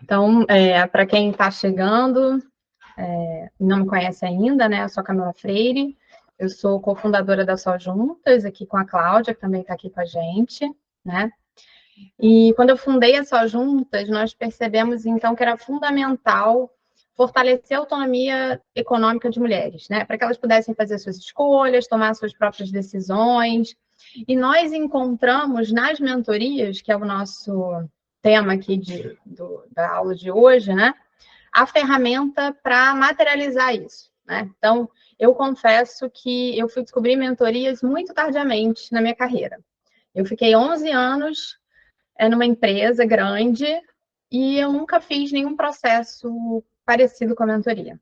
Então, para quem está chegando, não me conhece ainda, né? Eu sou a Camila Freire, eu sou cofundadora da Só Juntas, aqui com a Cláudia, que também está aqui com a gente, né? E quando eu fundei a Só Juntas, nós percebemos, então, que era fundamental fortalecer a autonomia econômica de mulheres, né? Para que elas pudessem fazer suas escolhas, tomar suas próprias decisões. E nós encontramos nas mentorias, que é o nosso tema aqui da aula de hoje, né? A ferramenta para materializar isso, né? Então, eu confesso que eu fui descobrir mentorias muito tardiamente na minha carreira. Eu fiquei 11 anos numa empresa grande e eu nunca fiz nenhum processo parecido com a mentoria.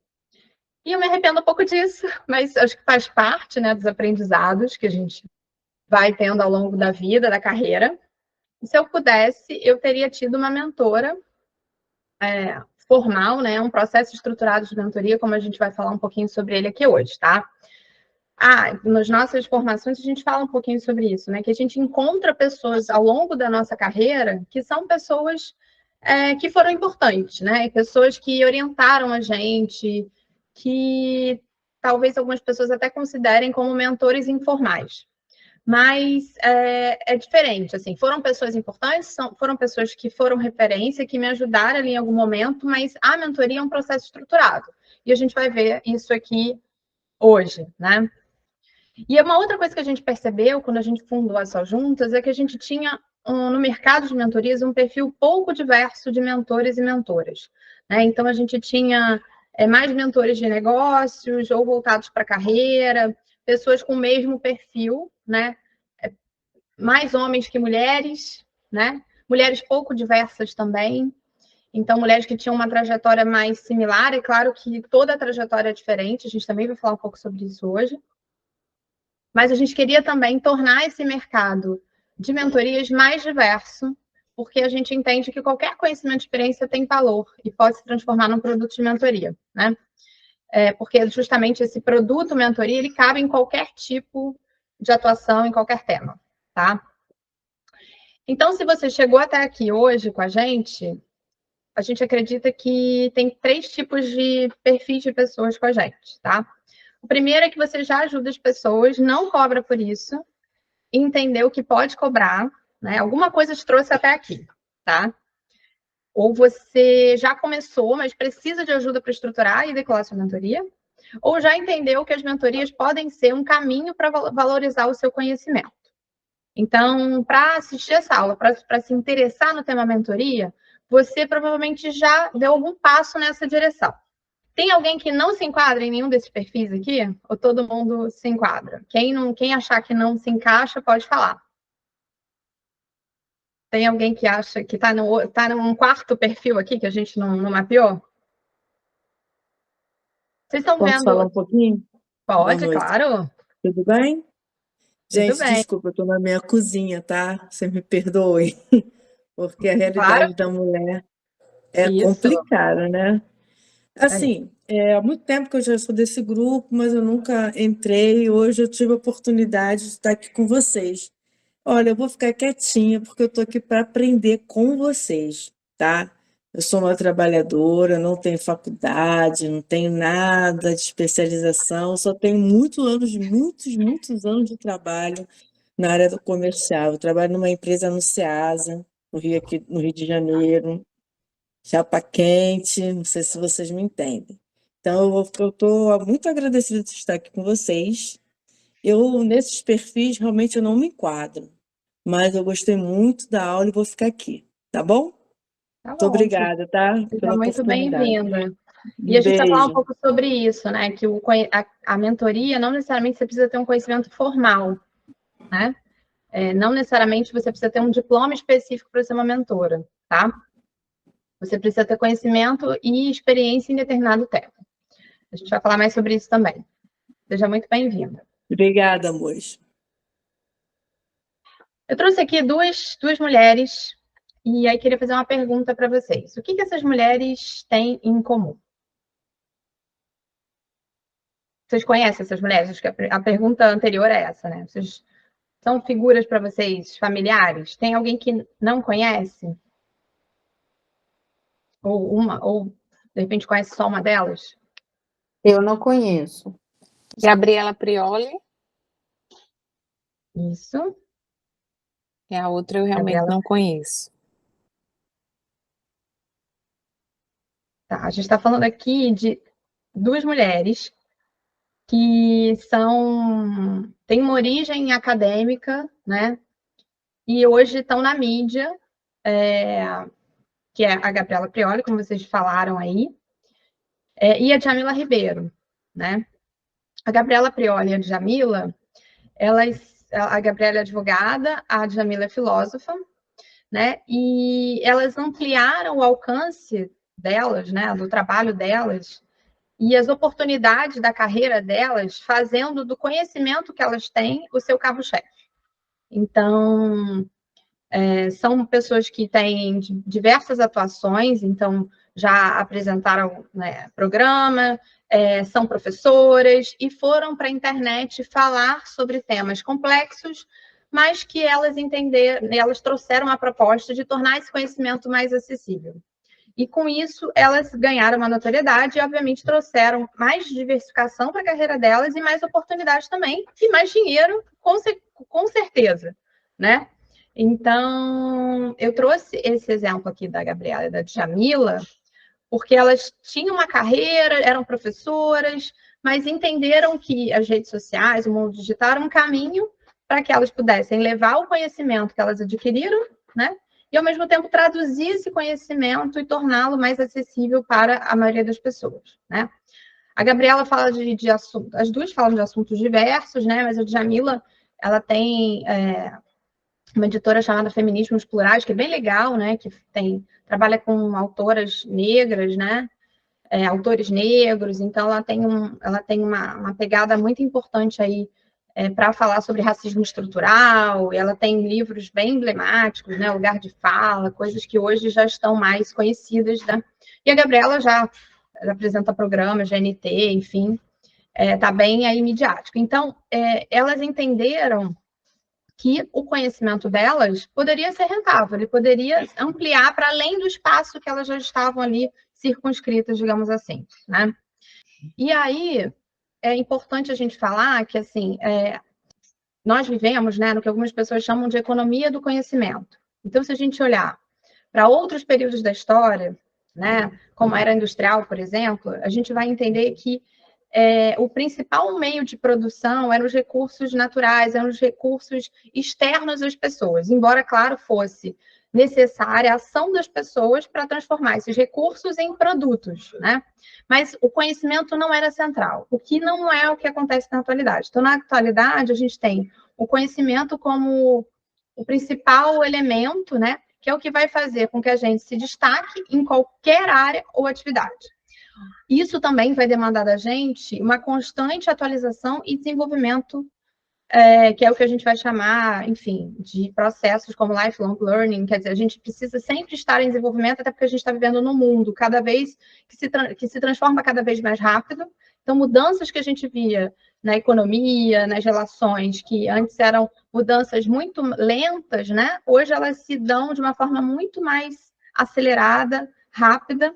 E eu me arrependo um pouco disso, mas acho que faz parte, né, dos aprendizados que a gente vai tendo ao longo da vida, da carreira. E se eu pudesse, eu teria tido uma mentora formal, né, um processo estruturado de mentoria, como a gente vai falar um pouquinho sobre ele aqui hoje, tá? Nas nossas formações a gente fala um pouquinho sobre isso, né? Que a gente encontra pessoas ao longo da nossa carreira que são pessoas que foram importantes, né? Pessoas que orientaram a gente, que talvez algumas pessoas até considerem como mentores informais. Mas é diferente, assim, foram pessoas importantes, foram pessoas que foram referência, que me ajudaram ali em algum momento, mas a mentoria é um processo estruturado. E a gente vai ver isso aqui hoje, né? E uma outra coisa que a gente percebeu quando a gente fundou a Só Juntas é que a gente tinha no mercado de mentorias um perfil pouco diverso de mentores e mentoras, né? Então a gente tinha mais mentores de negócios ou voltados para a carreira, pessoas com o mesmo perfil, né? Mais homens que mulheres, né? Mulheres pouco diversas também. Então, mulheres que tinham uma trajetória mais similar, é claro que toda a trajetória é diferente, a gente também vai falar um pouco sobre isso hoje. Mas a gente queria também tornar esse mercado de mentorias mais diverso, porque a gente entende que qualquer conhecimento e experiência tem valor e pode se transformar num produto de mentoria, né? Porque justamente esse produto mentoria, ele cabe em qualquer tipo de atuação, em qualquer tema, tá? Então, se você chegou até aqui hoje com a gente acredita que tem 3 tipos de perfis de pessoas com a gente, tá? O primeiro é que você já ajuda as pessoas, não cobra por isso, entendeu que pode cobrar, né? Alguma coisa te trouxe até aqui, tá? Ou você já começou, mas precisa de ajuda para estruturar e decolar sua mentoria, ou já entendeu que as mentorias podem ser um caminho para valorizar o seu conhecimento. Então, para assistir essa aula, para se interessar no tema mentoria, você provavelmente já deu algum passo nessa direção. Tem alguém que não se enquadra em nenhum desses perfis aqui? Ou todo mundo se enquadra? Quem achar que não se encaixa, pode falar. Tem alguém que acha que está num quarto perfil aqui que a gente não mapeou? Vocês estão Posso vendo? falar um pouquinho? Boa Pode, noite. claro. Tudo bem? Tudo Gente, bem. desculpa, eu estou na minha cozinha, tá? Você me perdoe, porque a Claro, realidade da mulher é isso. complicada, né? Aí. Assim, há muito tempo que eu já sou desse grupo, mas eu nunca entrei. Hoje eu tive a oportunidade de estar aqui com vocês. Olha, eu vou ficar quietinha porque eu estou aqui para aprender com vocês, tá? Eu sou uma trabalhadora, não tenho faculdade, não tenho nada de especialização, só tenho muitos anos de trabalho na área do comercial. Eu trabalho numa empresa no Ceasa, no Rio de Janeiro, chapa quente, não sei se vocês me entendem. Então, eu estou muito agradecida de estar aqui com vocês. Nesses perfis, realmente eu não me enquadro, mas eu gostei muito da aula e vou ficar aqui, tá bom? Tá Muito bom. obrigada, tá? Seja Pela muito oportunidade. bem-vinda. E Um a gente vai falar um beijo. pouco sobre isso, né? Que a mentoria não necessariamente você precisa ter um conhecimento formal, né? Não necessariamente você precisa ter um diploma específico para ser uma mentora, tá? Você precisa ter conhecimento e experiência em determinado tema. A gente vai falar mais sobre isso também. Seja muito bem-vinda. Obrigada, amores. Eu trouxe aqui duas mulheres e aí queria fazer uma pergunta para vocês. O que essas mulheres têm em comum? Vocês conhecem essas mulheres? Acho que a pergunta anterior é essa, né? Vocês são figuras para vocês familiares? Tem alguém que não conhece? ou de repente conhece só uma delas? Eu não conheço. Gabriela Prioli. Isso. E a outra eu realmente Gabriela. não conheço. Tá, a gente está falando aqui de duas mulheres que têm uma origem acadêmica, né? E hoje estão na mídia, que é a Gabriela Prioli, como vocês falaram aí, e a Djamila Ribeiro, né? A Gabriela Prioli e a Djamila, a Gabriela é advogada, a Djamila é filósofa, né? E elas ampliaram o alcance delas, né? Do trabalho delas e as oportunidades da carreira delas, fazendo do conhecimento que elas têm o seu carro-chefe. Então, são pessoas que têm diversas atuações, então já apresentaram, né, programa, são professoras e foram para a internet falar sobre temas complexos, mas que elas trouxeram a proposta de tornar esse conhecimento mais acessível. E com isso, elas ganharam uma notoriedade e, obviamente, trouxeram mais diversificação para a carreira delas e mais oportunidades também, e mais dinheiro, com certeza, né? Então, eu trouxe esse exemplo aqui da Gabriela e da Djamila, porque elas tinham uma carreira, eram professoras, mas entenderam que as redes sociais, o mundo digital, era um caminho para que elas pudessem levar o conhecimento que elas adquiriram, né? E, ao mesmo tempo, traduzir esse conhecimento e torná-lo mais acessível para a maioria das pessoas, né? A Gabriela fala de assuntos, as duas falam de assuntos diversos, né? Mas a Djamila, ela tem uma editora chamada Feminismos Plurais, que é bem legal, né? Que trabalha com autoras negras, né? Autores negros, então ela tem uma pegada muito importante aí para falar sobre racismo estrutural, e ela tem livros bem emblemáticos, né? Lugar de Fala, coisas que hoje já estão mais conhecidas, né? E a Gabriela já apresenta programas, GNT, enfim, está bem aí midiático. Então, elas entenderam que o conhecimento delas poderia ser rentável, ele poderia ampliar para além do espaço que elas já estavam ali circunscritas, digamos assim, né? E aí, é importante a gente falar que, assim, nós vivemos, né, no que algumas pessoas chamam de economia do conhecimento. Então, se a gente olhar para outros períodos da história, né, como a era industrial, por exemplo, a gente vai entender que o principal meio de produção eram os recursos naturais, eram os recursos externos às pessoas, embora, claro, fosse necessária a ação das pessoas para transformar esses recursos em produtos, né? Mas o conhecimento não era central, o que não é o que acontece na atualidade. Então, na atualidade, a gente tem o conhecimento como o principal elemento, né? Que é o que vai fazer com que a gente se destaque em qualquer área ou atividade. Isso também vai demandar da gente uma constante atualização e desenvolvimento, que é o que a gente vai chamar, enfim, de processos como lifelong learning, quer dizer, a gente precisa sempre estar em desenvolvimento, até porque a gente está vivendo num mundo cada vez que se transforma cada vez mais rápido. Então, mudanças que a gente via na economia, nas relações, que antes eram mudanças muito lentas, né? Hoje elas se dão de uma forma muito mais acelerada, rápida.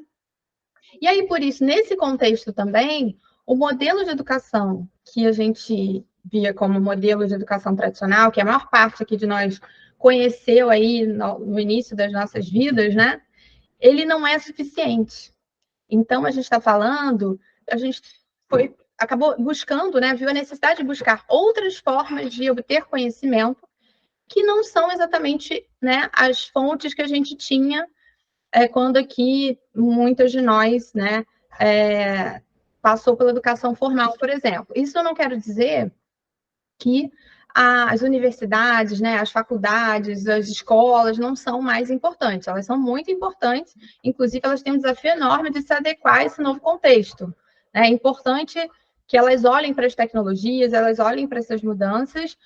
E aí, por isso, nesse contexto também, o modelo de educação que a gente via como modelo de educação tradicional, que a maior parte aqui de nós conheceu aí no início das nossas vidas, né? Ele não é suficiente. Então, a gente está falando, a gente acabou buscando, né? Viu a necessidade de buscar outras formas de obter conhecimento que não são exatamente, né, as fontes que a gente tinha quando aqui muitas de nós, né, passou pela educação formal, por exemplo. Isso eu não quero dizer que as universidades, né, as faculdades, as escolas não são mais importantes. Elas são muito importantes, inclusive elas têm um desafio enorme de se adequar a esse novo contexto. É importante que elas olhem para as tecnologias, elas olhem para essas mudanças,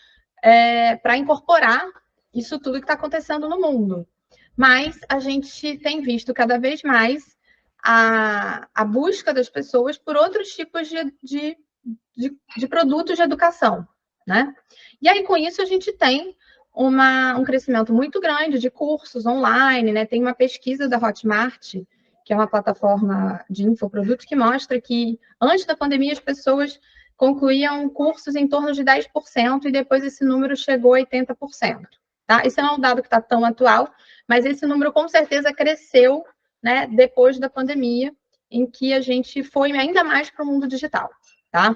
para incorporar isso tudo que está acontecendo no mundo. Mas a gente tem visto cada vez mais a busca das pessoas por outros tipos de produtos de educação, né? E aí, com isso, a gente tem um crescimento muito grande de cursos online, né? Tem uma pesquisa da Hotmart que é uma plataforma de infoprodutos que mostra que antes da pandemia as pessoas concluíam cursos em torno de 10% e depois esse número chegou a 80%. Tá? Esse não é um dado que está tão atual, mas esse número com certeza cresceu, né, depois da pandemia, em que a gente foi ainda mais para o mundo digital. Tá?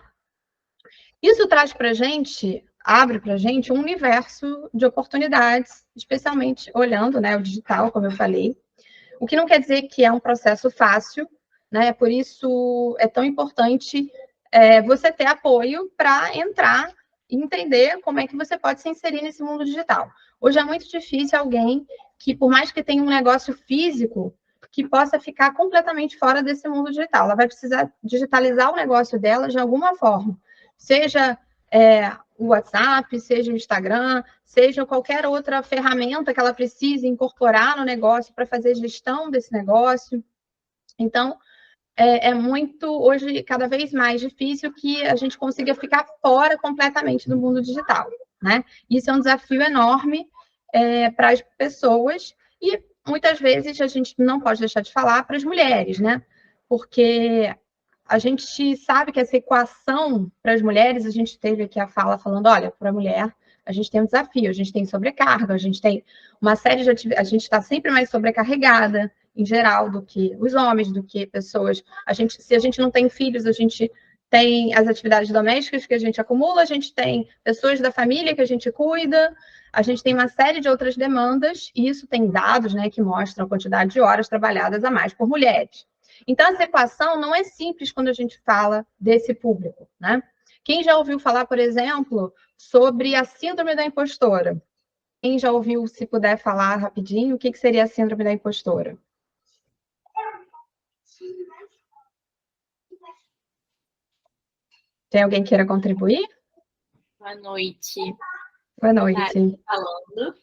Isso traz para a gente, abre para a gente um universo de oportunidades, especialmente olhando, né, o digital, como eu falei. O que não quer dizer que é um processo fácil, né? Por isso é tão importante você ter apoio para entrar e entender como é que você pode se inserir nesse mundo digital. Hoje é muito difícil alguém que, por mais que tenha um negócio físico, que possa ficar completamente fora desse mundo digital. Ela vai precisar digitalizar o negócio dela de alguma forma, seja o WhatsApp, seja o Instagram, seja qualquer outra ferramenta que ela precise incorporar no negócio para fazer gestão desse negócio. Então, é muito, hoje, cada vez mais difícil que a gente consiga ficar fora completamente do mundo digital, né? Isso é um desafio enorme para as pessoas e, muitas vezes, a gente não pode deixar de falar para as mulheres, né? Porque a gente sabe que essa equação para as mulheres, a gente teve aqui a fala falando, olha, para a mulher, a gente tem um desafio, a gente tem sobrecarga, a gente tem uma série de atividades, a gente está sempre mais sobrecarregada, em geral, do que os homens, do que pessoas. Se a gente não tem filhos, a gente tem as atividades domésticas que a gente acumula, a gente tem pessoas da família que a gente cuida, a gente tem uma série de outras demandas, e isso tem dados, né, que mostram a quantidade de horas trabalhadas a mais por mulheres. Então, essa equação não é simples quando a gente fala desse público, né? Quem já ouviu falar, por exemplo, sobre a síndrome da impostora? Quem já ouviu, se puder falar rapidinho, o que seria a síndrome da impostora? Tem alguém que queira contribuir? Boa noite. Boa noite. Falando.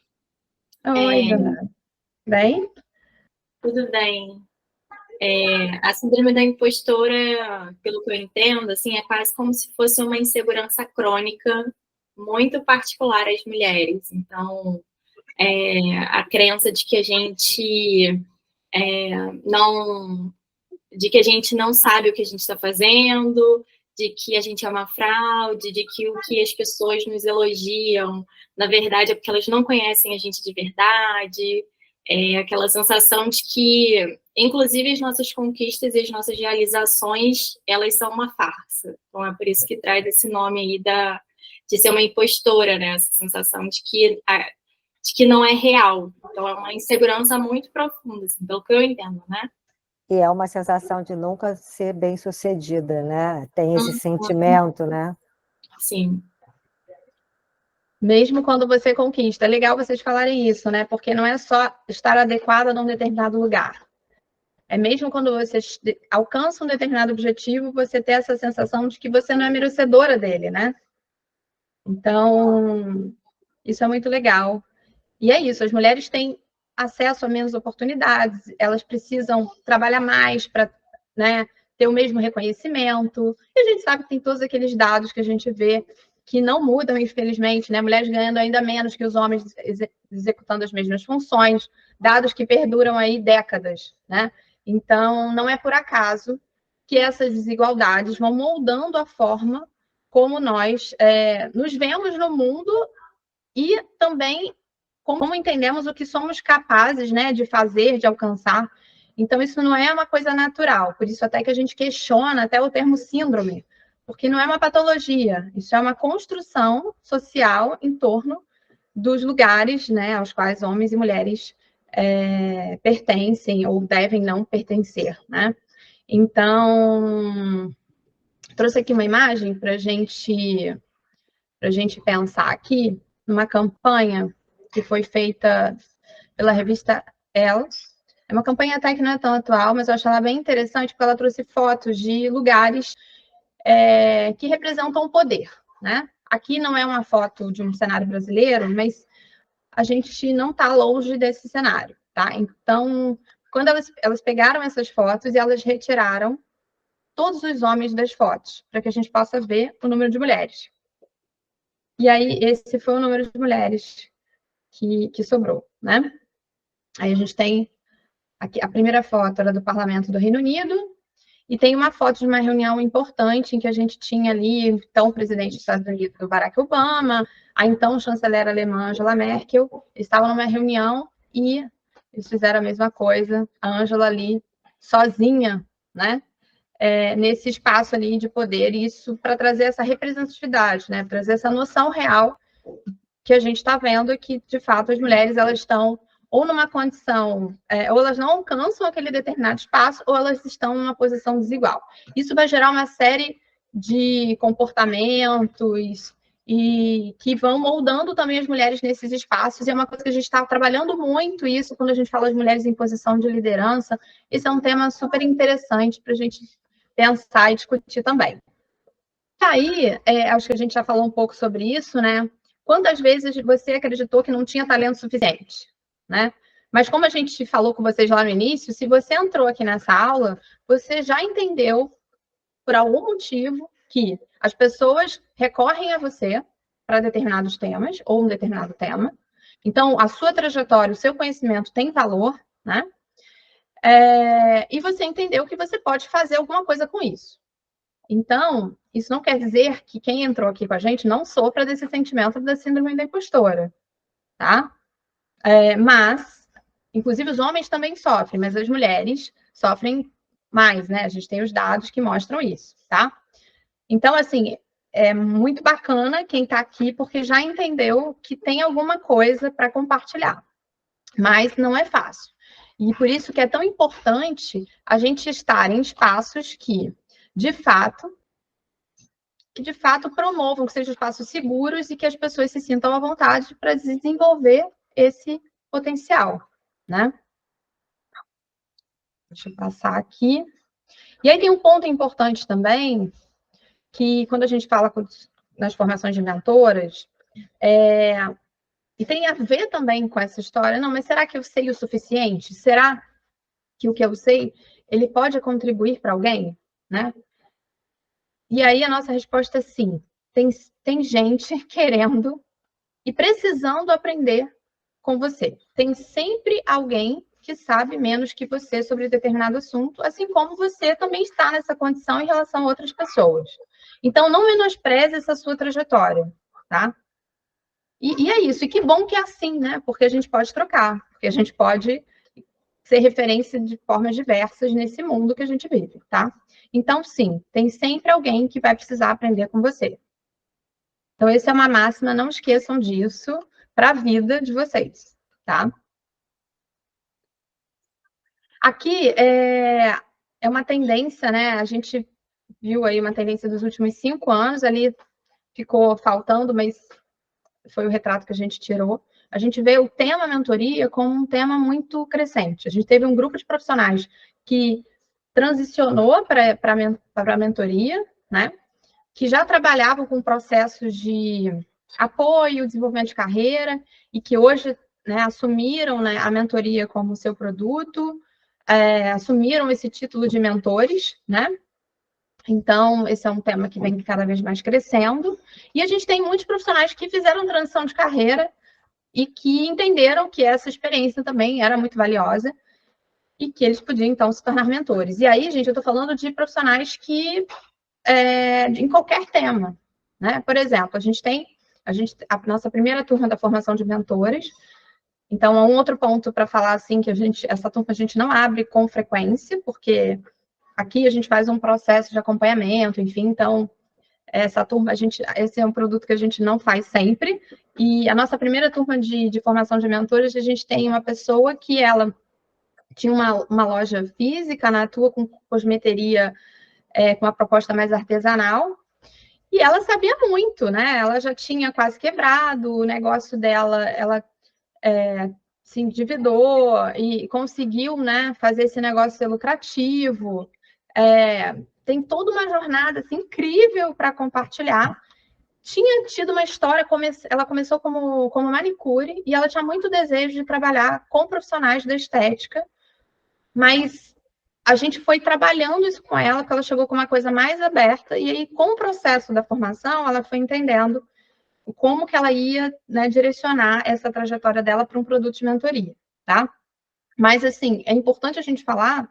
Oi, Dona. Bem? Tudo bem. A síndrome da impostora, pelo que eu entendo, assim, é quase como se fosse uma insegurança crônica muito particular às mulheres. Então, a crença de que a gente não sabe o que a gente está fazendo, de que a gente é uma fraude, de que o que as pessoas nos elogiam, na verdade, é porque elas não conhecem a gente de verdade. Aquela sensação de que, inclusive, as nossas conquistas e as nossas realizações, elas são uma farsa. Então, é por isso que traz esse nome aí de ser uma impostora, né? Essa sensação de que não é real. Então, é uma insegurança muito profunda, assim, pelo que eu entendo, né? E é uma sensação de nunca ser bem-sucedida, né? Tem esse sentimento, né? Sim. Mesmo quando você conquista. É legal vocês falarem isso, né? Porque não é só estar adequada num determinado lugar. É mesmo quando você alcança um determinado objetivo, você ter essa sensação de que você não é merecedora dele, né? Então, isso é muito legal. E é isso, as mulheres têm acesso a menos oportunidades, elas precisam trabalhar mais para, né, ter o mesmo reconhecimento. E a gente sabe que tem todos aqueles dados que a gente vê que não mudam, infelizmente, né? Mulheres ganhando ainda menos que os homens executando as mesmas funções, dados que perduram aí décadas, né? Então, não é por acaso que essas desigualdades vão moldando a forma como nós nos vemos no mundo e também como entendemos o que somos capazes, né, de fazer, de alcançar. Então, isso não é uma coisa natural. Por isso, até que a gente questiona até o termo síndrome, porque não é uma patologia. Isso é uma construção social em torno dos lugares, né, aos quais homens e mulheres pertencem ou devem não pertencer, né? Então, trouxe aqui uma imagem para a gente pensar aqui numa campanha que foi feita pela revista Elle. É uma campanha até que não é tão atual, mas eu acho ela bem interessante porque ela trouxe fotos de lugares que representam o poder, né? Aqui não é uma foto de um cenário brasileiro, mas a gente não está longe desse cenário, tá? Então, quando elas pegaram essas fotos e elas retiraram todos os homens das fotos, para que a gente possa ver o número de mulheres. E aí, esse foi o número de mulheres que sobrou, né? Aí a gente tem Aqui, a primeira foto era do Parlamento do Reino Unido, e tem uma foto de uma reunião importante em que a gente tinha ali, então, o presidente dos Estados Unidos, o Barack Obama, a então chanceler alemã Angela Merkel, estavam numa reunião e eles fizeram a mesma coisa, a Angela ali, sozinha, né? Nesse espaço ali de poder, isso para trazer essa representatividade, né? Trazer essa noção real que a gente está vendo que, de fato, as mulheres, elas estão ou numa condição, ou elas não alcançam aquele determinado espaço, ou elas estão numa posição desigual. Isso vai gerar uma série de comportamentos e que vão moldando também as mulheres nesses espaços, e é uma coisa que a gente está trabalhando muito isso quando a gente fala de mulheres em posição de liderança. Esse é um tema super interessante para a gente pensar e discutir também. Aí, acho que a gente já falou um pouco sobre isso, né? Quantas vezes você acreditou que não tinha talento suficiente, né? Mas como a gente falou com vocês lá no início, se você entrou aqui nessa aula, você já entendeu, por algum motivo, que as pessoas recorrem a você para determinados temas, ou um determinado tema. Então, a sua trajetória, o seu conhecimento tem valor, né? E você entendeu que você pode fazer alguma coisa com isso. Então, isso não quer dizer que quem entrou aqui com a gente não sofra desse sentimento da síndrome da impostora, tá? Mas, inclusive, os homens também sofrem, mas as mulheres sofrem mais, né? A gente tem os dados que mostram isso, tá? Então, assim, é muito bacana quem está aqui, porque já entendeu que tem alguma coisa para compartilhar. Mas não é fácil. E por isso que é tão importante a gente estar em espaços que, de fato, promovam, que sejam espaços seguros e que as pessoas se sintam à vontade para desenvolver esse potencial, né? Deixa eu passar aqui. E aí tem um ponto importante também, que quando a gente fala nas formações de mentoras, e tem a ver também com essa história, não, mas será que eu sei o suficiente? Será que o que eu sei, ele pode contribuir para alguém, né? E aí a nossa resposta é sim. Tem gente querendo e precisando aprender com você. Tem sempre alguém que sabe menos que você sobre determinado assunto, assim como você também está nessa condição em relação a outras pessoas. Então, não menospreze essa sua trajetória, tá? E é isso. E que bom que é assim, né? Porque a gente pode trocar, porque a gente pode ser referência de formas diversas nesse mundo que a gente vive, tá? Então, sim, tem sempre alguém que vai precisar aprender com você. Então, essa é uma máxima, não esqueçam disso para a vida de vocês, tá? Aqui é uma tendência, né? A gente viu aí uma tendência dos últimos 5 anos, ali ficou faltando, mas foi o retrato que a gente tirou. A gente vê o tema mentoria como um tema muito crescente. A gente teve um grupo de profissionais que transicionou para a mentoria, né? Que já trabalhavam com processos de apoio, desenvolvimento de carreira, e que hoje, né, assumiram, né, a mentoria como seu produto, assumiram esse título de mentores, né? Então, esse é um tema que vem cada vez mais crescendo. E a gente tem muitos profissionais que fizeram transição de carreira e que entenderam que essa experiência também era muito valiosa e que eles podiam, então, se tornar mentores. E aí, gente, eu estou falando de profissionais que, em qualquer tema, né? Por exemplo, a nossa primeira turma da formação de mentores. Então, há um outro ponto para falar, assim, que essa turma a gente não abre com frequência, porque aqui a gente faz um processo de acompanhamento, enfim, então, essa turma, esse é um produto que a gente não faz sempre. E a nossa primeira turma de formação de mentores, a gente tem uma pessoa que ela tinha uma loja física, né, atua com cosmeteria, com uma proposta mais artesanal, e ela sabia muito, né? Ela já tinha quase quebrado, o negócio dela, ela se endividou e conseguiu, né, fazer esse negócio ser lucrativo. Tem toda uma jornada assim, incrível para compartilhar. Tinha tido uma história, ela começou como manicure e ela tinha muito desejo de trabalhar com profissionais da estética, mas a gente foi trabalhando isso com ela, porque ela chegou com uma coisa mais aberta, e aí, com o processo da formação, ela foi entendendo como que ela ia, né, direcionar essa trajetória dela para um produto de mentoria, tá? Mas, assim, é importante a gente falar,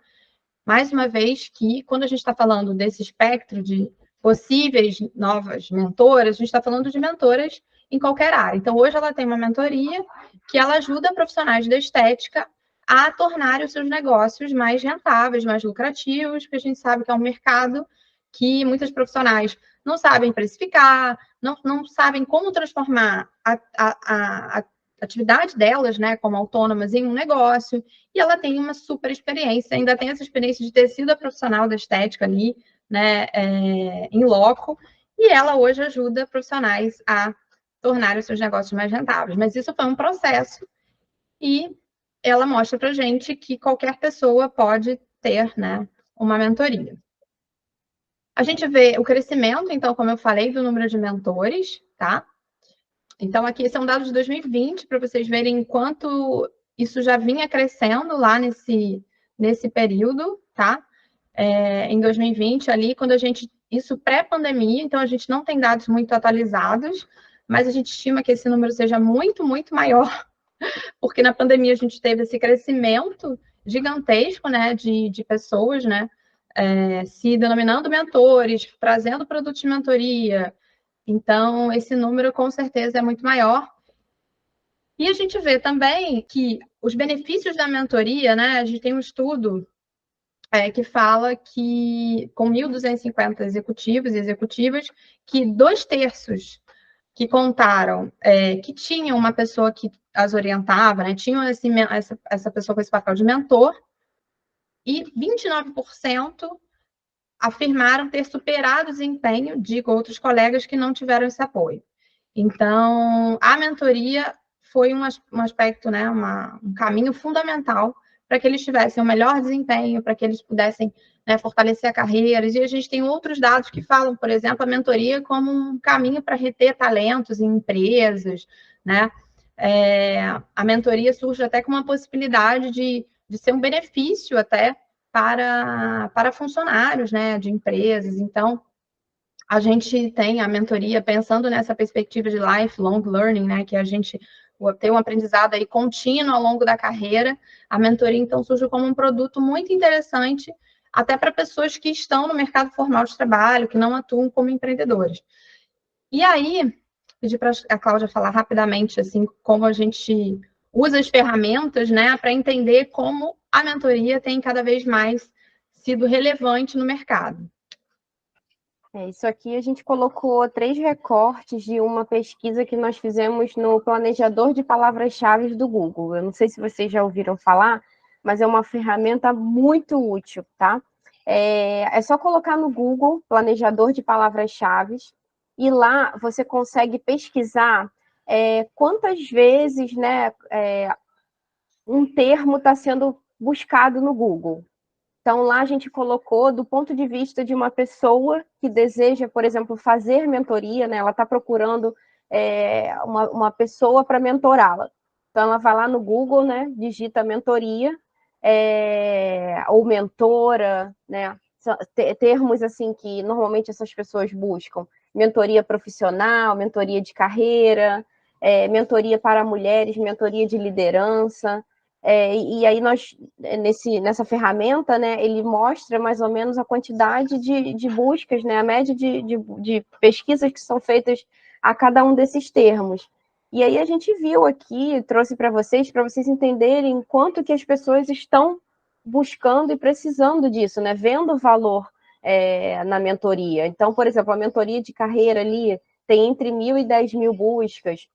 mais uma vez, que quando a gente está falando desse espectro de possíveis novas mentoras, a gente está falando de mentoras em qualquer área. Então, hoje ela tem uma mentoria que ela ajuda profissionais da estética a tornar os seus negócios mais rentáveis, mais lucrativos, porque a gente sabe que é um mercado que muitos profissionais não sabem precificar, não sabem como transformar a atividade delas, né, como autônomas, em um negócio, e ela tem uma super experiência, ainda tem essa experiência de ter sido a profissional da estética ali, né, em loco, e ela hoje ajuda profissionais a tornar os seus negócios mais rentáveis. Mas isso foi um processo, e ela mostra para gente que qualquer pessoa pode ter, né, uma mentoria. A gente vê o crescimento, então, como eu falei, do número de mentores, tá? Então, aqui são dados de 2020, para vocês verem quanto isso já vinha crescendo lá nesse período, tá? Em 2020, ali, quando a gente... Isso pré-pandemia, então a gente não tem dados muito atualizados, mas a gente estima que esse número seja muito, muito maior, porque na pandemia a gente teve esse crescimento gigantesco, né, de pessoas, né, se denominando mentores, trazendo produtos de mentoria. Então, esse número com certeza é muito maior. E a gente vê também que os benefícios da mentoria, né? A gente tem um estudo que fala que, com 1.250 executivos e executivas, que 2/3 que contaram que tinham uma pessoa que as orientava, né? Tinham essa pessoa com esse papel de mentor, e 29% afirmaram ter superado o desempenho de outros colegas que não tiveram esse apoio. Então, a mentoria foi um aspecto, né, um caminho fundamental para que eles tivessem o melhor desempenho, para que eles pudessem, né, fortalecer a carreira. E a gente tem outros dados que falam, por exemplo, a mentoria como um caminho para reter talentos em empresas, né? A mentoria surge até com uma possibilidade de ser um benefício até para funcionários, né, de empresas. Então, a gente tem a mentoria pensando nessa perspectiva de lifelong learning, né, que a gente tem um aprendizado aí contínuo ao longo da carreira. A mentoria, então, surge como um produto muito interessante, até para pessoas que estão no mercado formal de trabalho, que não atuam como empreendedores. E aí, pedi para a Cláudia falar rapidamente, assim, como a gente usa as ferramentas, né, para entender como a mentoria tem cada vez mais sido relevante no mercado. Isso aqui a gente colocou 3 recortes de uma pesquisa que nós fizemos no planejador de palavras-chave do Google. Eu não sei se vocês já ouviram falar, mas é uma ferramenta muito útil, tá? É só colocar no Google, planejador de palavras-chave, e lá você consegue pesquisar quantas vezes, né, um termo está sendo buscado no Google. Então, lá a gente colocou do ponto de vista de uma pessoa que deseja, por exemplo, fazer mentoria, né? Ela está procurando uma pessoa para mentorá-la. Então, ela vai lá no Google, né? Digita mentoria, ou mentora, né? Termos assim que normalmente essas pessoas buscam: mentoria profissional, mentoria de carreira, mentoria para mulheres, mentoria de liderança. E aí nessa ferramenta, né, ele mostra mais ou menos a quantidade de buscas, né, a média de pesquisas que são feitas a cada um desses termos. E aí a gente viu aqui, trouxe para vocês entenderem quanto que as pessoas estão buscando e precisando disso, né, vendo valor na mentoria. Então, por exemplo, a mentoria de carreira ali tem entre 1.000 e 10.000 buscas.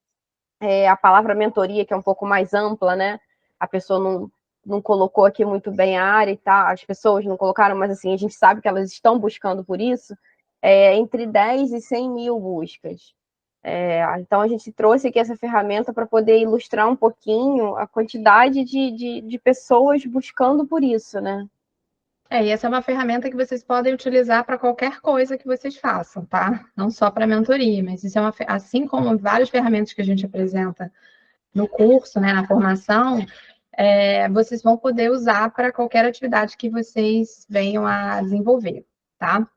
A palavra mentoria, que é um pouco mais ampla, né, a pessoa não colocou aqui muito bem a área e tal, as pessoas não colocaram, mas assim, a gente sabe que elas estão buscando por isso, entre 10 e 100 mil buscas. Então, a gente trouxe aqui essa ferramenta para poder ilustrar um pouquinho a quantidade de pessoas buscando por isso, né? E essa é uma ferramenta que vocês podem utilizar para qualquer coisa que vocês façam, tá? Não só para mentoria, mas isso assim como várias ferramentas que a gente apresenta no curso, né, na formação, vocês vão poder usar para qualquer atividade que vocês venham a desenvolver, tá?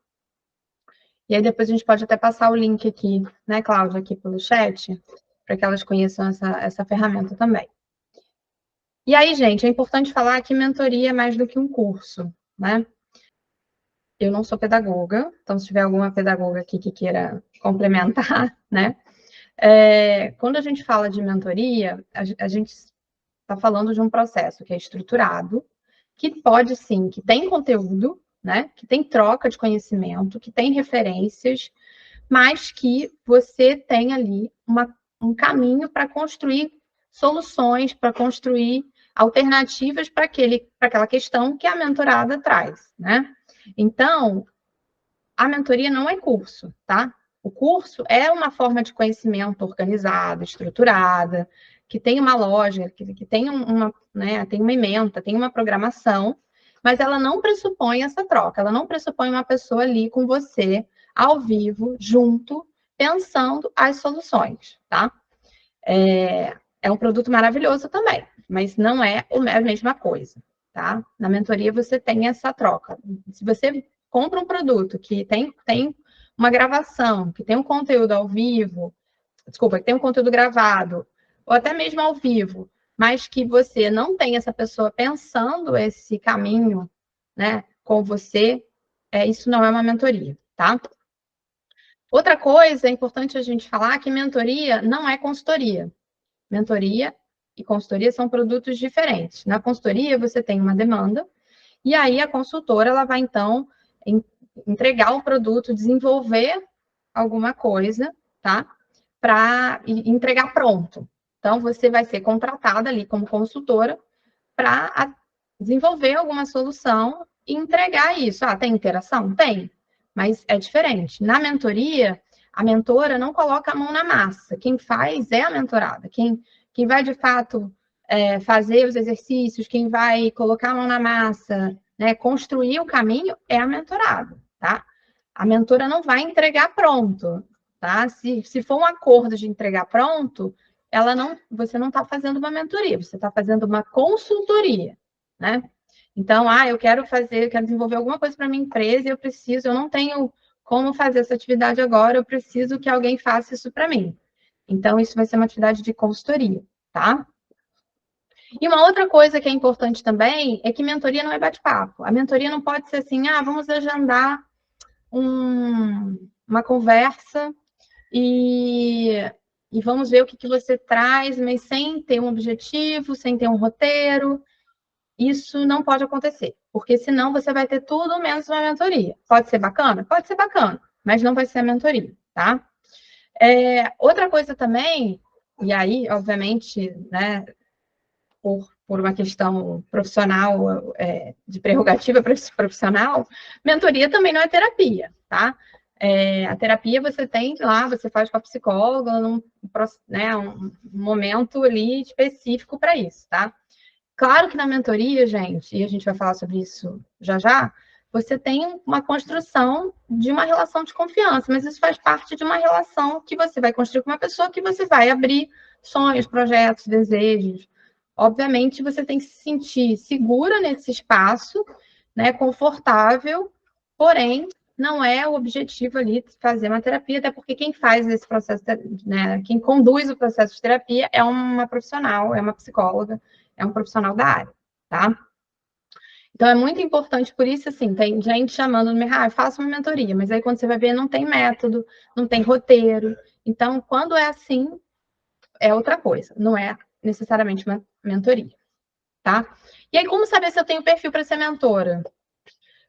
E aí depois a gente pode até passar o link aqui, né, Cláudia, aqui pelo chat, para que elas conheçam essa ferramenta também. E aí, gente, é importante falar que mentoria é mais do que um curso, né? Eu não sou pedagoga, então se tiver alguma pedagoga aqui que queira complementar, né? Quando a gente fala de mentoria, a gente está falando de um processo que é estruturado, que pode sim, que tem conteúdo, né? Que tem troca de conhecimento, que tem referências, mas que você tem ali um caminho para construir soluções, para construir alternativas para aquela questão que a mentorada traz, né? Então, a mentoria não é curso, tá? O curso é uma forma de conhecimento organizada, estruturada, que tem uma lógica, que tem tem uma ementa, tem uma programação, mas ela não pressupõe essa troca, ela não pressupõe uma pessoa ali com você, ao vivo, junto, pensando as soluções, tá? É um produto maravilhoso também, mas não é a mesma coisa, tá? Na mentoria você tem essa troca. Se você compra um produto que tem uma gravação, que tem um conteúdo ao vivo, desculpa, que tem um conteúdo gravado, ou até mesmo ao vivo, mas que você não tem essa pessoa pensando esse caminho, né, com você, isso não é uma mentoria, tá? Outra coisa, é importante a gente falar que mentoria não é consultoria. Mentoria e consultoria são produtos diferentes. Na consultoria, você tem uma demanda, e aí a consultora ela vai, então, entregar o produto, desenvolver alguma coisa, tá? Para entregar pronto. Então, você vai ser contratada ali como consultora para desenvolver alguma solução e entregar isso. Ah, tem interação? Tem, mas é diferente. Na mentoria, a mentora não coloca a mão na massa. Quem faz é a mentorada. Quem vai, de fato, fazer os exercícios, quem vai colocar a mão na massa, né, construir o caminho, é a mentorada, tá? A mentora não vai entregar pronto, tá? Se for um acordo de entregar pronto, você não está fazendo uma mentoria, você está fazendo uma consultoria, né? Então, eu quero desenvolver alguma coisa para minha empresa e eu não tenho como fazer essa atividade agora, eu preciso que alguém faça isso para mim. Então, isso vai ser uma atividade de consultoria, tá? E uma outra coisa que é importante também é que mentoria não é bate-papo. A mentoria não pode ser assim, vamos agendar uma conversa e vamos ver o que você traz, mas sem ter um objetivo, sem ter um roteiro. Isso não pode acontecer, porque senão você vai ter tudo menos uma mentoria. Pode ser bacana? Pode ser bacana, mas não vai ser a mentoria, tá? Outra coisa também, e aí, obviamente, né, por uma questão profissional, de prerrogativa profissional, mentoria também não é terapia, tá? A terapia você tem lá, você faz com a psicóloga, um momento ali específico para isso, tá? Claro que na mentoria, gente, e a gente vai falar sobre isso já já, você tem uma construção de uma relação de confiança, mas isso faz parte de uma relação que você vai construir com uma pessoa que você vai abrir sonhos, projetos, desejos. Obviamente, você tem que se sentir segura nesse espaço, né, confortável, porém, não é o objetivo ali de fazer uma terapia, até porque quem faz esse processo, né, quem conduz o processo de terapia é uma profissional, é uma psicóloga, é um profissional da área, tá? Então, é muito importante, por isso, assim, tem gente chamando no mercado, faça uma mentoria, mas aí quando você vai ver, não tem método, não tem roteiro. Então, quando é assim, é outra coisa, não é necessariamente uma mentoria, tá? E aí, como saber se eu tenho perfil para ser mentora?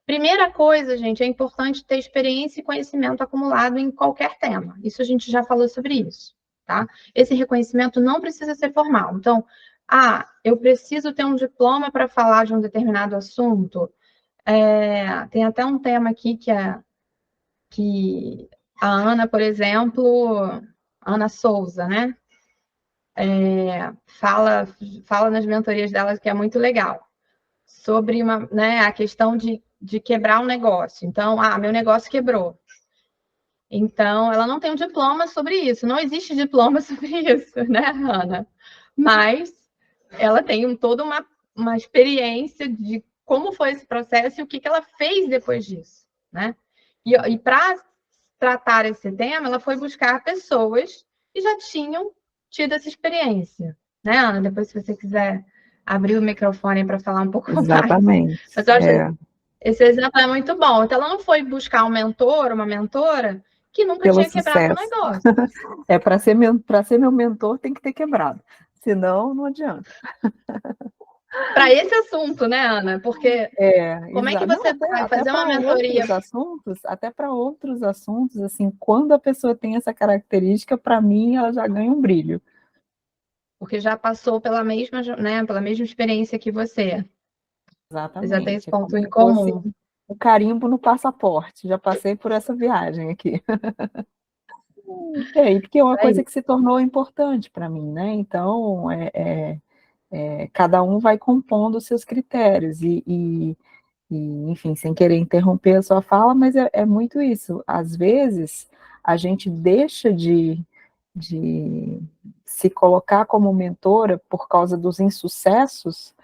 Primeira coisa, gente, é importante ter experiência e conhecimento acumulado em qualquer tema. Isso a gente já falou sobre isso, tá? Esse reconhecimento não precisa ser formal. Então, eu preciso ter um diploma para falar de um determinado assunto. Tem até um tema aqui que a Ana, por exemplo, Ana Souza, né? Fala nas mentorias dela que é muito legal, sobre a questão de quebrar um negócio. Então, meu negócio quebrou. Então, ela não tem um diploma sobre isso. Não existe diploma sobre isso, né, Ana? Mas ela tem toda uma experiência de como foi esse processo e o que ela fez depois disso, né? E para tratar esse tema, ela foi buscar pessoas que já tinham tido essa experiência, né, Ana? Depois, se você quiser abrir o microfone para falar um pouco mais. Exatamente. Mas eu acho esse exemplo é muito bom. Então, ela não foi buscar um mentor, uma mentora, que nunca Pelo tinha quebrado o sucesso. negócio. Para ser meu mentor, tem que ter quebrado. Senão, não adianta. Para esse assunto, né, Ana? Porque como é que você vai fazer uma mentoria? Até para outros assuntos, assim, quando a pessoa tem essa característica, para mim, ela já ganha um brilho. Porque já passou pela mesma, né, pela mesma experiência que você. Exatamente. Você já tem esse ponto como em se fosse comum. um carimbo no passaporte. Já passei por essa viagem aqui. E porque é uma coisa que se tornou importante para mim, né? Então, cada um vai compondo os seus critérios e, enfim, sem querer interromper a sua fala, mas é muito isso. Às vezes, a gente deixa de se colocar como mentora por causa dos insucessos,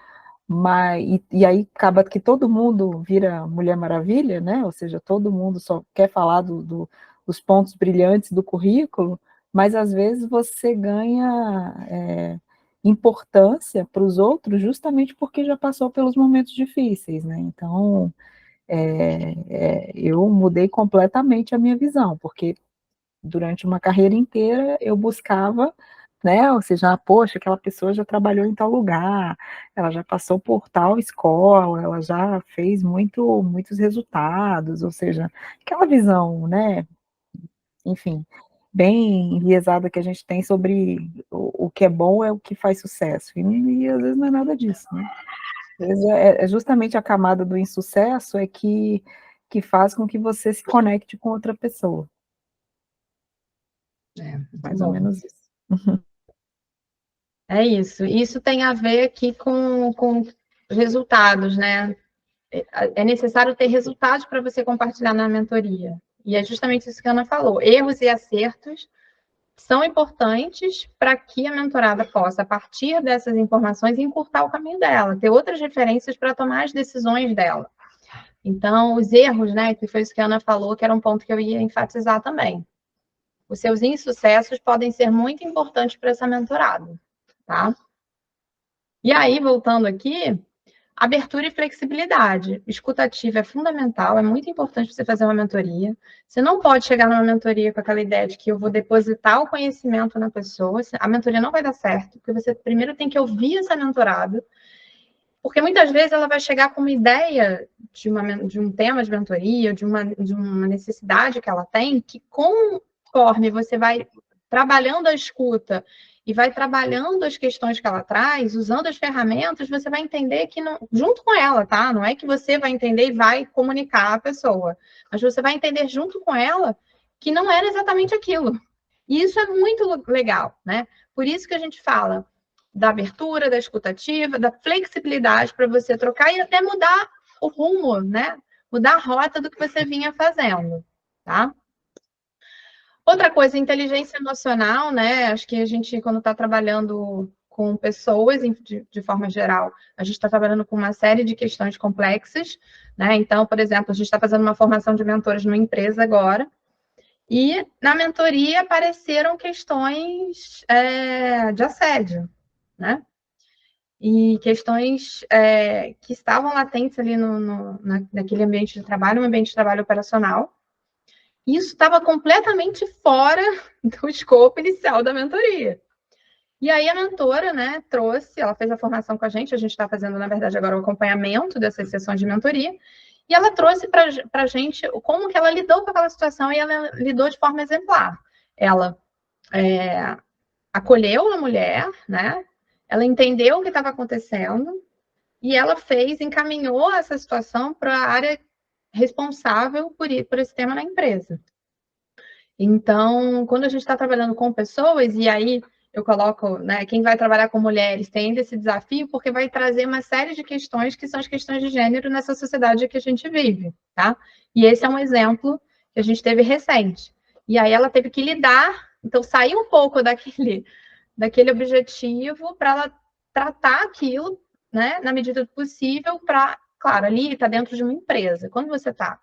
e aí acaba que todo mundo vira Mulher Maravilha, né? Ou seja, todo mundo só quer falar dos pontos brilhantes do currículo, mas às vezes você ganha importância para os outros justamente porque já passou pelos momentos difíceis, né? Então, eu mudei completamente a minha visão, porque durante uma carreira inteira eu buscava, né, ou seja, poxa, aquela pessoa já trabalhou em tal lugar, ela já passou por tal escola, ela já fez muitos resultados, ou seja, aquela visão, né, enfim, bem enviesada que a gente tem sobre o que é bom é o que faz sucesso, e às vezes não é nada disso, né? Às vezes é justamente a camada do insucesso que faz com que você se conecte com outra pessoa. Mais ou menos isso. É isso. Isso tem a ver aqui com resultados, né? É necessário ter resultados para você compartilhar na mentoria. E é justamente isso que a Ana falou. Erros e acertos são importantes para que a mentorada possa, a partir dessas informações, encurtar o caminho dela, ter outras referências para tomar as decisões dela. Então, os erros, né, que foi isso que a Ana falou, que era um ponto que eu ia enfatizar também. Os seus insucessos podem ser muito importantes para essa mentorada, tá? E aí, voltando aqui, abertura e flexibilidade. Escutativa é fundamental, é muito importante você fazer uma mentoria. Você não pode chegar numa mentoria com aquela ideia de que eu vou depositar o conhecimento na pessoa. A mentoria não vai dar certo, porque você primeiro tem que ouvir essa mentorada, porque muitas vezes ela vai chegar com uma ideia de um tema de mentoria, de uma necessidade que ela tem, que conforme você vai trabalhando a escuta e vai trabalhando as questões que ela traz, usando as ferramentas, você vai entender que, não, junto com ela, tá? Não é que você vai entender e vai comunicar a pessoa, mas você vai entender junto com ela que não era exatamente aquilo. E isso é muito legal, né? Por isso que a gente fala da abertura, da escutativa, da flexibilidade para você trocar e até mudar o rumo, né? Mudar a rota do que você vinha fazendo, tá? Outra coisa, inteligência emocional, né? Acho que a gente, quando está trabalhando com pessoas, de forma geral, a gente está trabalhando com uma série de questões complexas, né? Então, por exemplo, a gente está fazendo uma formação de mentores numa empresa agora, e na mentoria apareceram questões de assédio, né? E questões que estavam latentes ali naquele ambiente de trabalho, um ambiente de trabalho operacional. Isso estava completamente fora do escopo inicial da mentoria. E aí a mentora, né, trouxe, ela fez a formação com a gente está fazendo, na verdade, agora o acompanhamento dessas sessões de mentoria, e ela trouxe para a gente como que ela lidou com aquela situação, e ela lidou de forma exemplar. Ela acolheu a mulher, né, ela entendeu o que estava acontecendo, e ela encaminhou essa situação para a área responsável por esse tema na empresa. Então, quando a gente está trabalhando com pessoas, e aí eu coloco, né, quem vai trabalhar com mulheres tem ainda esse desafio, porque vai trazer uma série de questões que são as questões de gênero nessa sociedade que a gente vive, tá? E esse é um exemplo que a gente teve recente. E aí ela teve que lidar, então sair um pouco daquele objetivo para ela tratar aquilo, né, na medida do possível, para, claro, ali está dentro de uma empresa. Quando você está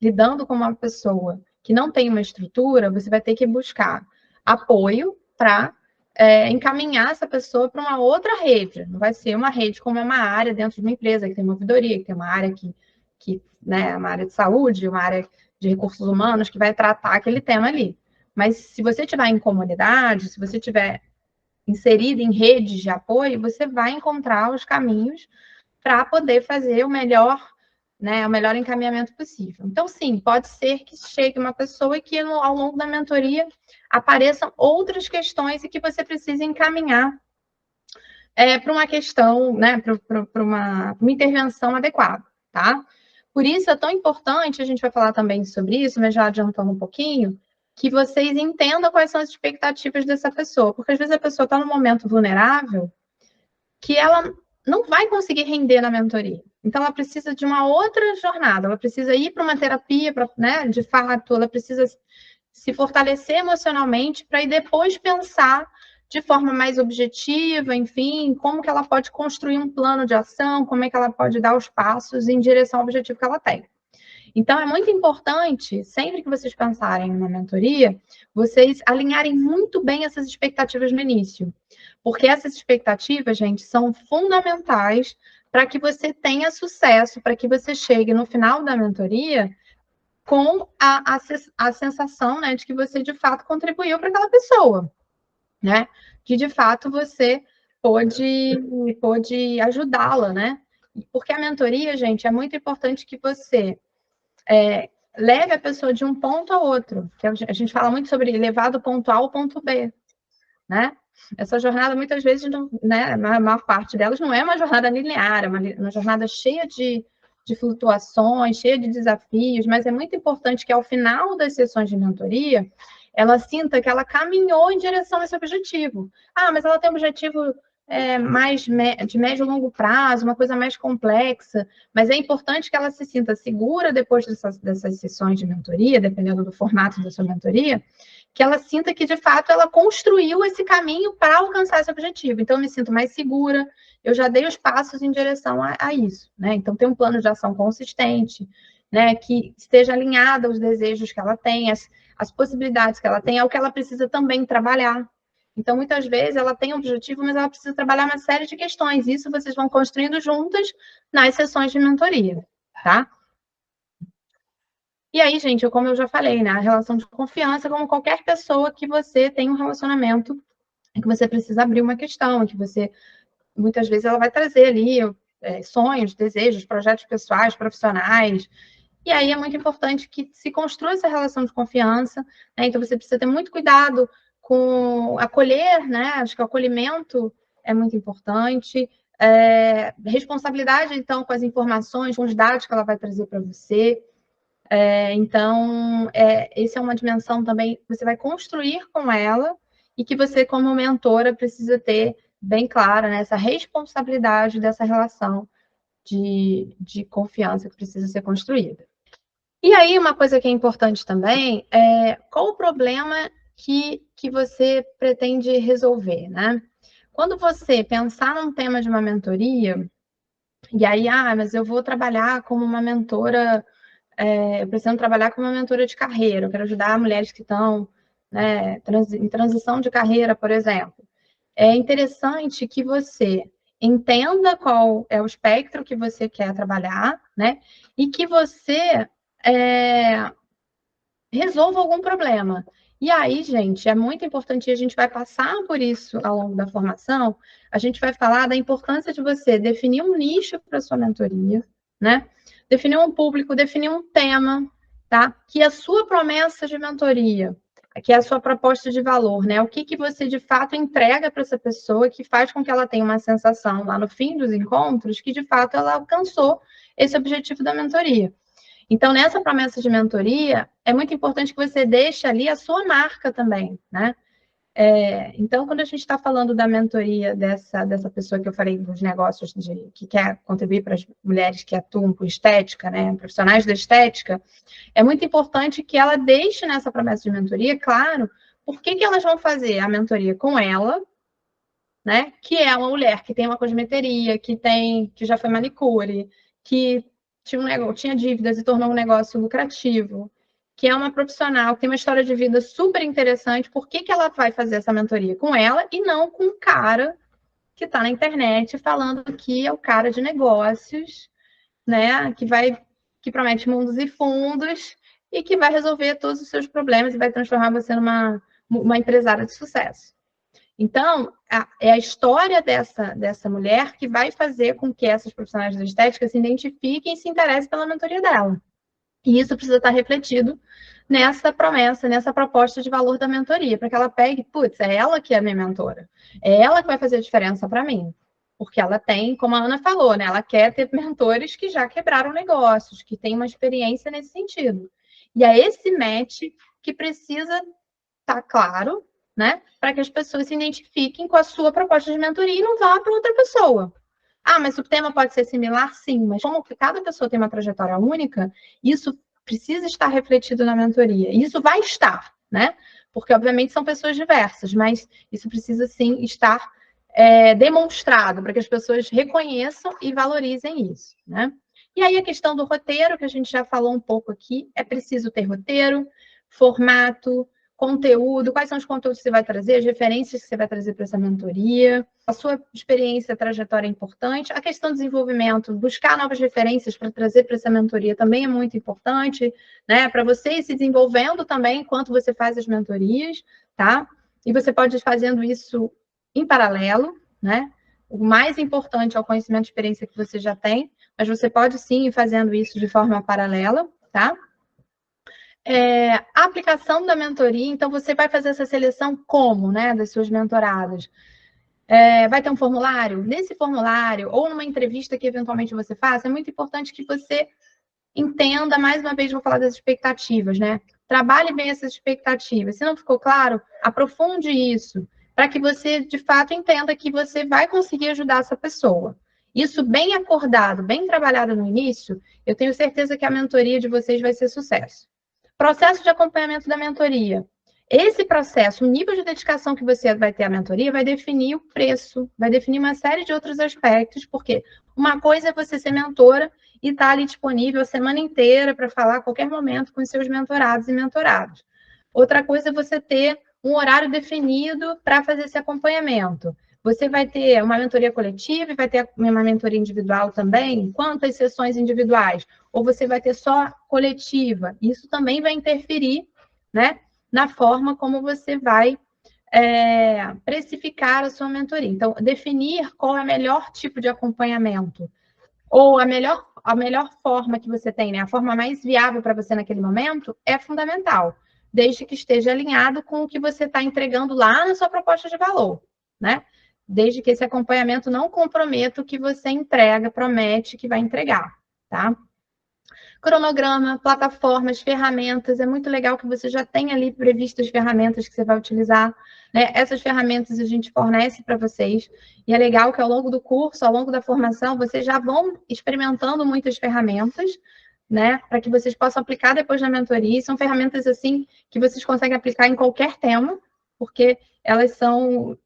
lidando com uma pessoa que não tem uma estrutura, você vai ter que buscar apoio para encaminhar essa pessoa para uma outra rede. Não vai ser uma rede como é uma área dentro de uma empresa, que tem uma ouvidoria, que tem uma área né, uma área de saúde, uma área de recursos humanos, que vai tratar aquele tema ali. Mas se você estiver em comunidade, se você estiver inserido em redes de apoio, você vai encontrar os caminhos para poder fazer o melhor encaminhamento possível. Então, sim, pode ser que chegue uma pessoa e que ao longo da mentoria apareçam outras questões e que você precise encaminhar para uma questão, né, para uma intervenção adequada, tá? Por isso é tão importante, a gente vai falar também sobre isso, mas já adiantando um pouquinho, que vocês entendam quais são as expectativas dessa pessoa, porque às vezes a pessoa está num momento vulnerável que ela não vai conseguir render na mentoria. Então, ela precisa de uma outra jornada, ela precisa ir para uma terapia, né, de fato, ela precisa se fortalecer emocionalmente para ir depois pensar de forma mais objetiva, enfim, como que ela pode construir um plano de ação, como é que ela pode dar os passos em direção ao objetivo que ela tem. Então, é muito importante, sempre que vocês pensarem numa mentoria, vocês alinharem muito bem essas expectativas no início. Porque essas expectativas, gente, são fundamentais para que você tenha sucesso, para que você chegue no final da mentoria com a sensação, né, de que você, de fato, contribuiu para aquela pessoa, né? Que, de fato, você pôde ajudá-la, né? Porque a mentoria, gente, é muito importante que você leve a pessoa de um ponto a outro. Que a gente fala muito sobre levar do ponto A ao ponto B, né? Essa jornada, muitas vezes, né, a maior parte delas não é uma jornada linear, é uma jornada cheia de flutuações, cheia de desafios, mas é muito importante que, ao final das sessões de mentoria, ela sinta que ela caminhou em direção a esse objetivo. Ah, mas ela tem um objetivo mais de médio e longo prazo, uma coisa mais complexa, mas é importante que ela se sinta segura depois dessas sessões de mentoria, dependendo do formato da sua mentoria, que ela sinta que, de fato, ela construiu esse caminho para alcançar esse objetivo. Então, eu me sinto mais segura, eu já dei os passos em direção a isso, né? Então, tem um plano de ação consistente, né, que esteja alinhado aos desejos que ela tem, as possibilidades que ela tem, ao que ela precisa também trabalhar. Então, muitas vezes, ela tem um objetivo, mas ela precisa trabalhar uma série de questões. Isso vocês vão construindo juntas nas sessões de mentoria, tá? E aí, gente, como eu já falei, né? A relação de confiança, como qualquer pessoa que você tem um relacionamento, que você precisa abrir uma questão, que você, muitas vezes, ela vai trazer ali sonhos, desejos, projetos pessoais, profissionais. E aí é muito importante que se construa essa relação de confiança, né? Então, você precisa ter muito cuidado com acolher, né? Acho que o acolhimento é muito importante. Responsabilidade, então, com as informações, com os dados que ela vai trazer para você. Então, essa é uma dimensão também que você vai construir com ela e que você, como mentora, precisa ter bem clara, né? Essa responsabilidade dessa relação de confiança que precisa ser construída. E aí, uma coisa que é importante também é qual o problema que você pretende resolver, né? Quando você pensar num tema de uma mentoria, e aí, mas eu vou trabalhar como uma mentora, eu preciso trabalhar como uma mentora de carreira, eu quero ajudar mulheres que estão, né, em transição de carreira, por exemplo. É interessante que você entenda qual é o espectro que você quer trabalhar, né? E que você resolva algum problema. E aí, gente, é muito importante, e a gente vai passar por isso ao longo da formação, a gente vai falar da importância de você definir um nicho para a sua mentoria, né? Definir um público, definir um tema, tá? Que a sua promessa de mentoria, que é a sua proposta de valor, né? O que você, de fato, entrega para essa pessoa que faz com que ela tenha uma sensação lá no fim dos encontros que, de fato, ela alcançou esse objetivo da mentoria. Então, nessa promessa de mentoria, é muito importante que você deixe ali a sua marca também, né? Então, quando a gente está falando da mentoria dessa pessoa que eu falei dos negócios que quer contribuir para as mulheres que atuam com estética, né? Profissionais da estética, é muito importante que ela deixe nessa promessa de mentoria, claro, por que elas vão fazer a mentoria com ela, né? Que é uma mulher que tem uma cosmeteria, que já foi manicure, que tinha dívidas e tornou um negócio lucrativo, que é uma profissional, que tem uma história de vida super interessante, por que ela vai fazer essa mentoria com ela e não com um cara que está na internet falando que é o cara de negócios, né? Que promete mundos e fundos e que vai resolver todos os seus problemas e vai transformar você numa empresária de sucesso. Então, é a história dessa mulher que vai fazer com que essas profissionais da estética se identifiquem e se interessem pela mentoria dela. E isso precisa estar refletido nessa promessa, nessa proposta de valor da mentoria, para que ela pegue, putz, é ela que é a minha mentora. É ela que vai fazer a diferença para mim. Porque ela tem, como a Ana falou, né? Ela quer ter mentores que já quebraram negócios, que têm uma experiência nesse sentido. E é esse match que precisa estar claro, né? Para que as pessoas se identifiquem com a sua proposta de mentoria e não vá para outra pessoa. Ah, mas o tema pode ser similar? Sim, mas como cada pessoa tem uma trajetória única, isso precisa estar refletido na mentoria. E isso vai estar, né? Porque, obviamente, são pessoas diversas, mas isso precisa, sim, estar demonstrado para que as pessoas reconheçam e valorizem isso, né? E aí a questão do roteiro, que a gente já falou um pouco aqui, é preciso ter roteiro, formato, conteúdo, quais são os conteúdos que você vai trazer, as referências que você vai trazer para essa mentoria, a sua experiência, trajetória é importante, a questão do desenvolvimento, buscar novas referências para trazer para essa mentoria também é muito importante, né? Para você ir se desenvolvendo também enquanto você faz as mentorias, tá? E você pode ir fazendo isso em paralelo, né? O mais importante é o conhecimento e experiência que você já tem, mas você pode sim ir fazendo isso de forma paralela, tá? A aplicação da mentoria, então você vai fazer essa seleção como, né, das suas mentoradas? Vai ter um formulário? Nesse formulário, ou numa entrevista que eventualmente você faça, é muito importante que você entenda, mais uma vez, vou falar das expectativas, né? Trabalhe bem essas expectativas. Se não ficou claro, aprofunde isso, para que você, de fato, entenda que você vai conseguir ajudar essa pessoa. Isso bem acordado, bem trabalhado no início, eu tenho certeza que a mentoria de vocês vai ser sucesso. Processo de acompanhamento da mentoria. Esse processo, o nível de dedicação que você vai ter à mentoria, vai definir o preço, vai definir uma série de outros aspectos, porque uma coisa é você ser mentora e estar ali disponível a semana inteira para falar a qualquer momento com os seus mentorados e mentorados. Outra coisa é você ter um horário definido para fazer esse acompanhamento. Você vai ter uma mentoria coletiva e vai ter uma mentoria individual também? Quantas sessões individuais? Ou você vai ter só coletiva? Isso também vai interferir, né, na forma como você vai precificar a sua mentoria. Então, definir qual é o melhor tipo de acompanhamento, ou a melhor forma que você tem, né, a forma mais viável para você naquele momento, é fundamental, desde que esteja alinhado com o que você está entregando lá na sua proposta de valor, né? Desde que esse acompanhamento não comprometa o que você entrega, promete que vai entregar, tá? Cronograma, plataformas, ferramentas, é muito legal que você já tenha ali previsto as ferramentas que você vai utilizar, né? Essas ferramentas a gente fornece para vocês, e é legal que ao longo do curso, ao longo da formação, vocês já vão experimentando muitas ferramentas, né? Para que vocês possam aplicar depois na mentoria, e são ferramentas, assim, que vocês conseguem aplicar em qualquer tema, porque elas são,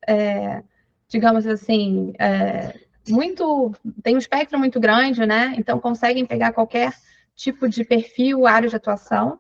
digamos assim, tem um espectro muito grande, né? Então, conseguem pegar qualquer tipo de perfil, área de atuação.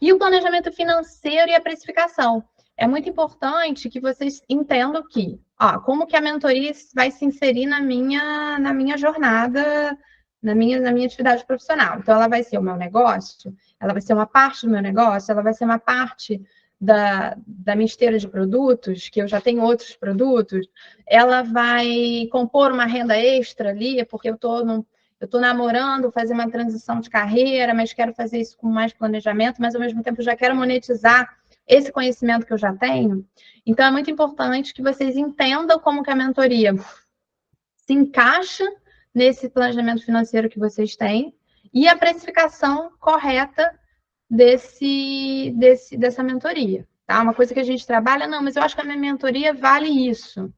E o planejamento financeiro e a precificação. É muito importante que vocês entendam que, como que a mentoria vai se inserir na minha jornada, na minha atividade profissional. Então, ela vai ser o meu negócio, ela vai ser uma parte do meu negócio, ela vai ser uma parte da minha esteira de produtos, que eu já tenho outros produtos, ela vai compor uma renda extra ali, porque eu estou namorando, fazer uma transição de carreira, mas quero fazer isso com mais planejamento, mas ao mesmo tempo já quero monetizar esse conhecimento que eu já tenho. Então, é muito importante que vocês entendam como que a mentoria se encaixa nesse planejamento financeiro que vocês têm e a precificação correta dessa mentoria, tá? Uma coisa que a gente trabalha, não, mas eu acho que a minha mentoria vale isso,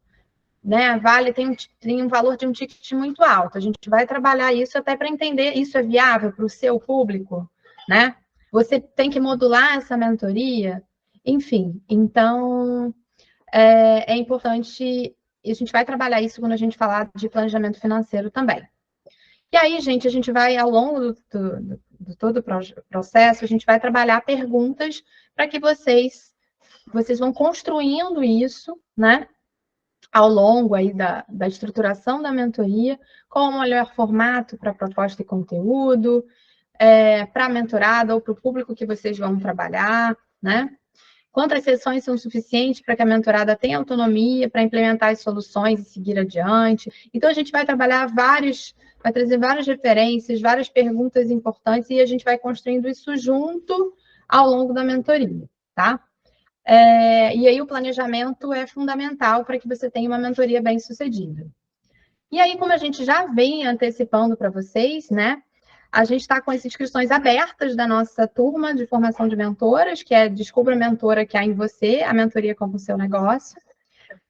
né? Tem um valor de um ticket muito alto. A gente vai trabalhar isso até para entender isso é viável para o seu público, né? Você tem que modular essa mentoria, enfim. Então, é importante, e a gente vai trabalhar isso quando a gente falar de planejamento financeiro também. E aí, gente, a gente vai, ao longo de todo o processo, a gente vai trabalhar perguntas para que vocês vão construindo isso, né? Ao longo aí da estruturação da mentoria, qual o melhor formato para proposta e conteúdo, para a mentorada ou para o público que vocês vão trabalhar, né? Quantas sessões são suficientes para que a mentorada tenha autonomia para implementar as soluções e seguir adiante. Então, a gente vai trabalhar vai trazer várias referências, várias perguntas importantes e a gente vai construindo isso junto ao longo da mentoria, tá? E aí o planejamento é fundamental para que você tenha uma mentoria bem sucedida. E aí, como a gente já vem antecipando para vocês, né? A gente está com as inscrições abertas da nossa turma de formação de mentoras, que é Descubra a Mentora que há em você, a mentoria como seu negócio.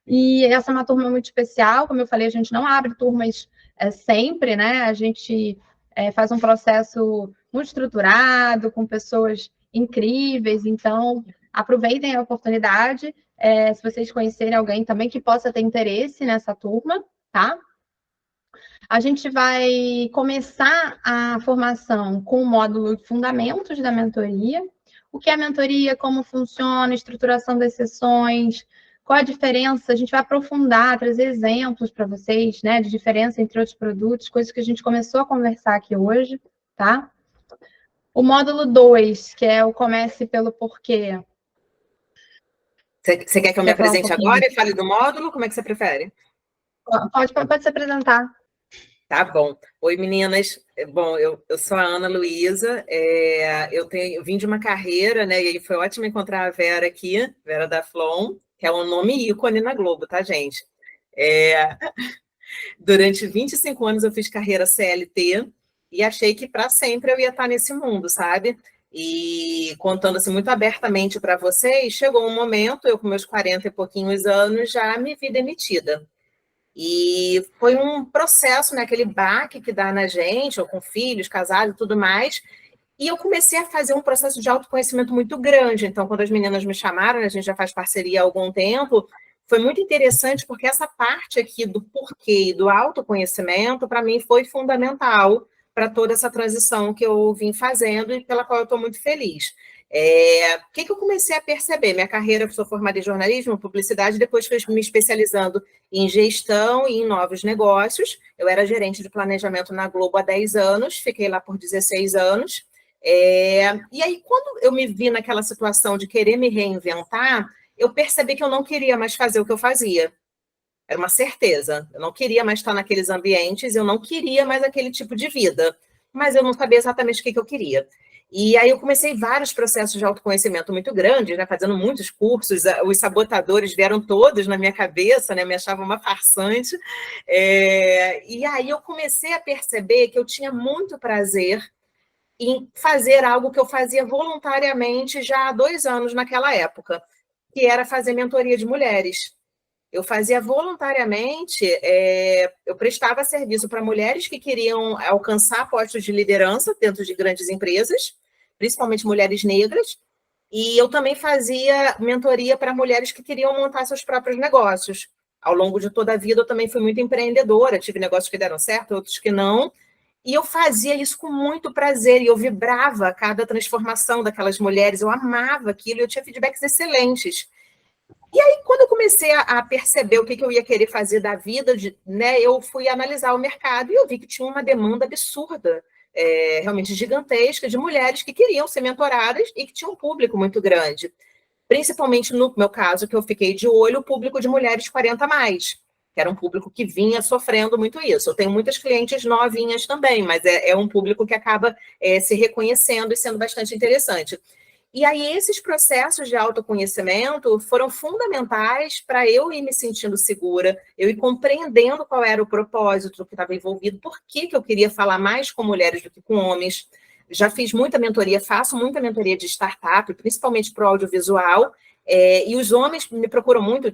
E essa é uma turma muito especial, como eu falei, a gente não abre turmas sempre, né? A gente faz um processo muito estruturado, com pessoas incríveis, então aproveitem a oportunidade, se vocês conhecerem alguém também que possa ter interesse nessa turma, tá? A gente vai começar a formação com o módulo de fundamentos da mentoria. O que é a mentoria, como funciona, estruturação das sessões, qual a diferença, a gente vai aprofundar, trazer exemplos para vocês, né, de diferença entre outros produtos, coisas que a gente começou a conversar aqui hoje, tá? O módulo 2, que é o Comece pelo Porquê. Você quer que eu me apresente agora e fale do módulo? Como é que você prefere? Pode se apresentar. Tá bom. Oi, meninas. Bom, eu sou a Ana Luísa, eu vim de uma carreira, né, e aí foi ótimo encontrar a Vera aqui, Vera da Flon, que é um nome ícone na Globo, tá, gente? Durante 25 anos eu fiz carreira CLT e achei que para sempre eu ia estar nesse mundo, sabe? E contando assim muito abertamente para vocês, chegou um momento, eu com meus 40 e pouquinhos anos, já me vi demitida. E foi um processo, né, aquele baque que dá na gente, ou com filhos, casados e tudo mais, e eu comecei a fazer um processo de autoconhecimento muito grande. Então, quando as meninas me chamaram, a gente já faz parceria há algum tempo, foi muito interessante, porque essa parte aqui do porquê e do autoconhecimento, para mim, foi fundamental para toda essa transição que eu vim fazendo e pela qual eu estou muito feliz. O que eu comecei a perceber? Minha carreira, eu sou formada em jornalismo, publicidade, depois fui me especializando em gestão e em novos negócios. Eu era gerente de planejamento na Globo há 10 anos, fiquei lá por 16 anos. E aí, quando eu me vi naquela situação de querer me reinventar, eu percebi que eu não queria mais fazer o que eu fazia. Era uma certeza. Eu não queria mais estar naqueles ambientes, eu não queria mais aquele tipo de vida. Mas eu não sabia exatamente o que eu queria. E aí eu comecei vários processos de autoconhecimento muito grandes, né, fazendo muitos cursos, os sabotadores vieram todos na minha cabeça, né, me achavam uma farsante, e aí eu comecei a perceber que eu tinha muito prazer em fazer algo que eu fazia voluntariamente já há 2 anos naquela época, que era fazer mentoria de mulheres. Eu fazia voluntariamente, eu prestava serviço para mulheres que queriam alcançar postos de liderança dentro de grandes empresas, principalmente mulheres negras, e eu também fazia mentoria para mulheres que queriam montar seus próprios negócios. Ao longo de toda a vida, eu também fui muito empreendedora, tive negócios que deram certo, outros que não, e eu fazia isso com muito prazer, e eu vibrava a cada transformação daquelas mulheres, eu amava aquilo, e eu tinha feedbacks excelentes. E aí, quando eu comecei a perceber o que eu ia querer fazer da vida, né, eu fui analisar o mercado e eu vi que tinha uma demanda absurda, realmente gigantesca, de mulheres que queriam ser mentoradas e que tinham um público muito grande. Principalmente no meu caso, que eu fiquei de olho, o público de mulheres 40 a mais, que era um público que vinha sofrendo muito isso. Eu tenho muitas clientes novinhas também, mas é um público que acaba se reconhecendo e sendo bastante interessante. E aí, esses processos de autoconhecimento foram fundamentais para eu ir me sentindo segura, eu ir compreendendo qual era o propósito que estava envolvido, por que eu queria falar mais com mulheres do que com homens. Já fiz muita mentoria, faço muita mentoria de startup, principalmente para o audiovisual, e os homens me procuram muito,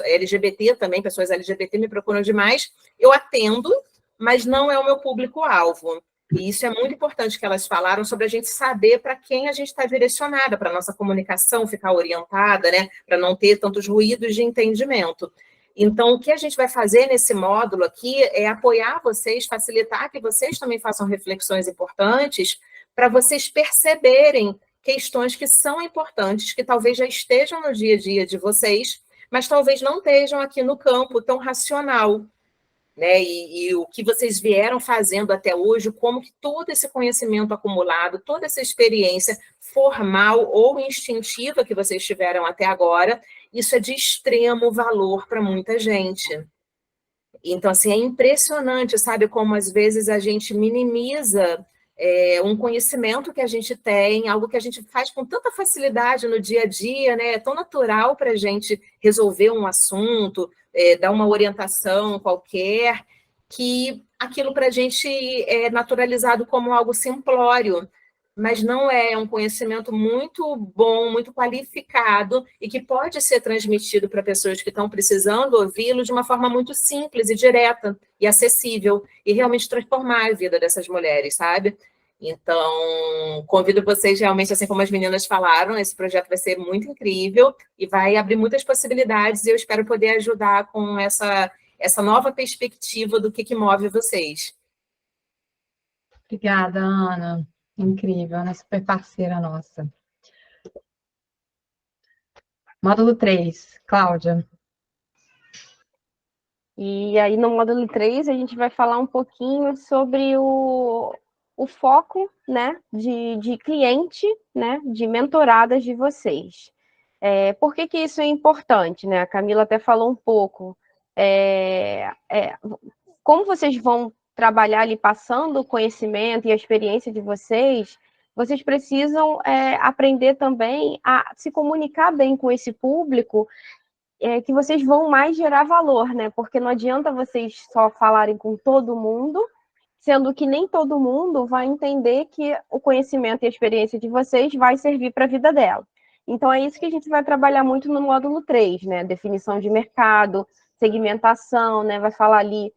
LGBT também, pessoas LGBT me procuram demais. Eu atendo, mas não é o meu público-alvo. E isso é muito importante que elas falaram sobre a gente saber para quem a gente está direcionada, para a nossa comunicação ficar orientada, né? Para não ter tantos ruídos de entendimento. Então, o que a gente vai fazer nesse módulo aqui é apoiar vocês, facilitar que vocês também façam reflexões importantes para vocês perceberem questões que são importantes, que talvez já estejam no dia a dia de vocês, mas talvez não estejam aqui no campo tão racional, né? E o que vocês vieram fazendo até hoje, como que todo esse conhecimento acumulado, toda essa experiência formal ou instintiva que vocês tiveram até agora, isso é de extremo valor para muita gente. Então, assim, é impressionante, sabe, como às vezes a gente minimiza um conhecimento que a gente tem, algo que a gente faz com tanta facilidade no dia a dia, né? É tão natural para a gente resolver um assunto, dar uma orientação qualquer, que aquilo para a gente é naturalizado como algo simplório, mas não é um conhecimento muito bom, muito qualificado e que pode ser transmitido para pessoas que estão precisando ouvi-lo de uma forma muito simples e direta e acessível e realmente transformar a vida dessas mulheres, sabe? Então, convido vocês realmente, assim como as meninas falaram, esse projeto vai ser muito incrível e vai abrir muitas possibilidades e eu espero poder ajudar com essa nova perspectiva do que move vocês. Obrigada, Ana. Incrível, Ana, super parceira nossa. Módulo 3, Cláudia. E aí, no módulo 3, a gente vai falar um pouquinho sobre o foco, né, de cliente, né, de mentoradas de vocês. Por que isso é importante, né? A Camila até falou um pouco. Como vocês vão trabalhar ali passando o conhecimento e a experiência de vocês precisam aprender também a se comunicar bem com esse público, que vocês vão mais gerar valor, né? Porque não adianta vocês só falarem com todo mundo, sendo que nem todo mundo vai entender que o conhecimento e a experiência de vocês vai servir para a vida dela. Então, é isso que a gente vai trabalhar muito no módulo 3, né? Definição de mercado, segmentação, né? Vai falar ali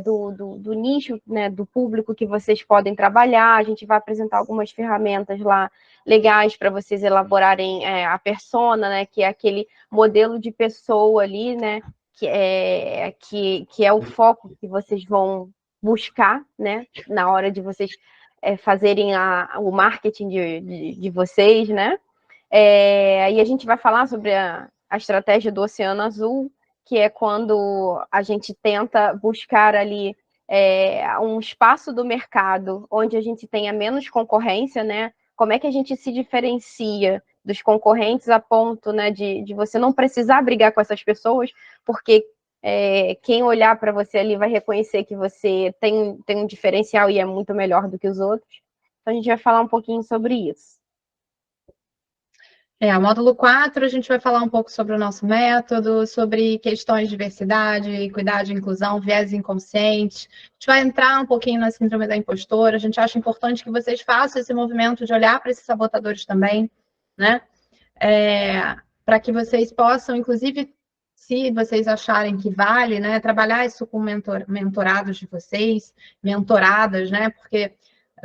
do nicho, né, do público que vocês podem trabalhar. A gente vai apresentar algumas ferramentas lá legais para vocês elaborarem a persona, né, que é aquele modelo de pessoa ali, né, que é o foco que vocês vão buscar, né, na hora de vocês fazerem o marketing de vocês, né. Aí a gente vai falar sobre a estratégia do Oceano Azul, que é quando a gente tenta buscar ali um espaço do mercado onde a gente tenha menos concorrência, né? Como é que a gente se diferencia dos concorrentes a ponto, né, de você não precisar brigar com essas pessoas, porque quem olhar para você ali vai reconhecer que você tem um diferencial e é muito melhor do que os outros. Então, a gente vai falar um pouquinho sobre isso. Módulo 4, a gente vai falar um pouco sobre o nosso método, sobre questões de diversidade, equidade e inclusão, viés inconsciente. A gente vai entrar um pouquinho na síndrome da impostora. A gente acha importante que vocês façam esse movimento de olhar para esses sabotadores também, né? Para que vocês possam, inclusive, se vocês acharem que vale, né, trabalhar isso com mentorados de vocês, mentoradas, né? Porque,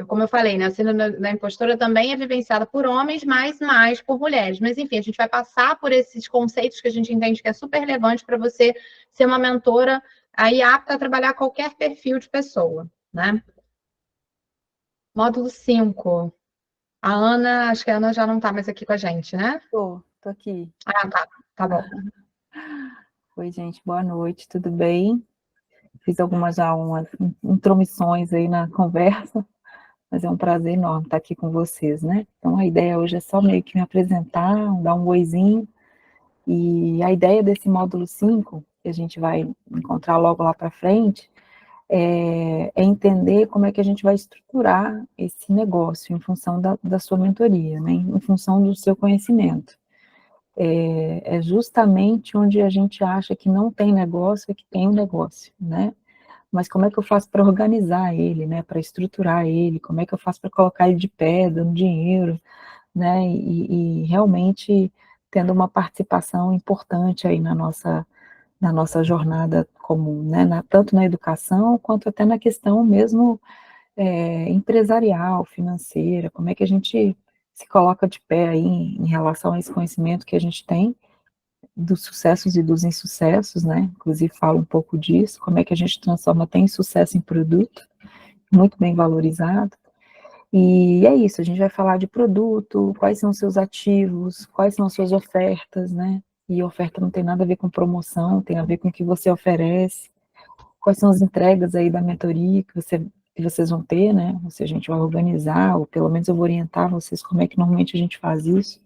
como eu falei, né, a síndrome da impostora também é vivenciada por homens, mas mais por mulheres. Mas, enfim, a gente vai passar por esses conceitos que a gente entende que é super relevante para você ser uma mentora aí apta a trabalhar qualquer perfil de pessoa, né? Módulo 5. A Ana, acho que a Ana já não está mais aqui com a gente, né? Tô aqui. Ah, tá bom. Oi, gente, boa noite, tudo bem? Fiz algumas intromissões aí na conversa, mas é um prazer enorme estar aqui com vocês, né? Então, a ideia hoje é só meio que me apresentar, dar um oizinho, e a ideia desse módulo 5, que a gente vai encontrar logo lá para frente, é entender como é que a gente vai estruturar esse negócio em função da sua mentoria, né? Em função do seu conhecimento. É justamente onde a gente acha que não tem negócio, é que tem um negócio, né? Mas como é que eu faço para organizar ele, né, para estruturar ele, como é que eu faço para colocar ele de pé, dando dinheiro, né, e realmente tendo uma participação importante aí na nossa jornada comum, né, tanto na educação, quanto até na questão mesmo empresarial, financeira, como é que a gente se coloca de pé aí em relação a esse conhecimento que a gente tem, dos sucessos e dos insucessos, né, inclusive falo um pouco disso, como é que a gente transforma até insucesso em produto, muito bem valorizado, E é isso, a gente vai falar de produto, quais são os seus ativos, quais são as suas ofertas, né? E oferta não tem nada a ver com promoção, tem a ver com o que você oferece, quais são as entregas aí da mentoria que vocês vão ter, né? Ou seja, a gente vai organizar, ou pelo menos eu vou orientar vocês como é que normalmente a gente faz isso,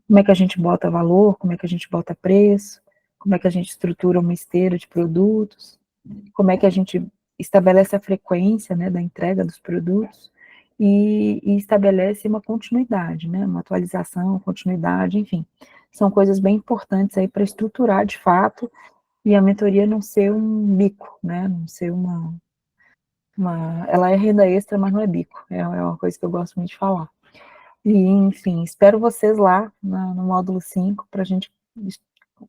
como é que a gente bota valor, como é que a gente bota preço, como é que a gente estrutura uma esteira de produtos, como é que a gente estabelece a frequência, né, da entrega dos produtos e estabelece uma continuidade, né, uma atualização, continuidade, enfim, são coisas bem importantes aí para estruturar de fato e a mentoria não ser um bico, né, não ser ela é renda extra, mas não é bico, é uma coisa que eu gosto muito de falar. E, enfim, espero vocês lá no módulo 5 para a gente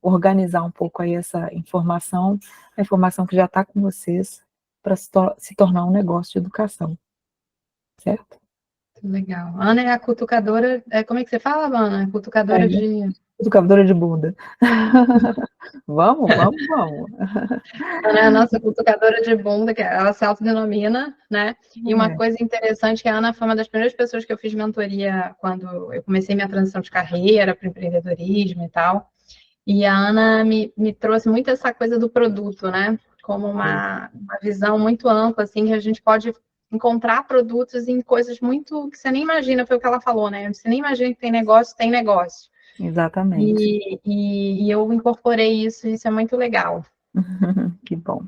organizar um pouco aí essa informação, a informação que já está com vocês, para se tornar um negócio de educação. Certo? Legal. Ana é a cutucadora, como é que você fala, Ana? Cutucadora de... Cutucadora de bunda. Vamos. Ana é a nossa cutucadora de bunda, que ela se autodenomina, né? E uma coisa interessante que a Ana foi uma das primeiras pessoas que eu fiz mentoria quando eu comecei minha transição de carreira para empreendedorismo e tal. E a Ana me trouxe muito essa coisa do produto, né? Como uma visão muito ampla, assim, que a gente pode encontrar produtos em coisas muito que você nem imagina, foi o que ela falou, né? Você nem imagina que tem negócio. Exatamente. E eu incorporei isso, e isso é muito legal. Que bom.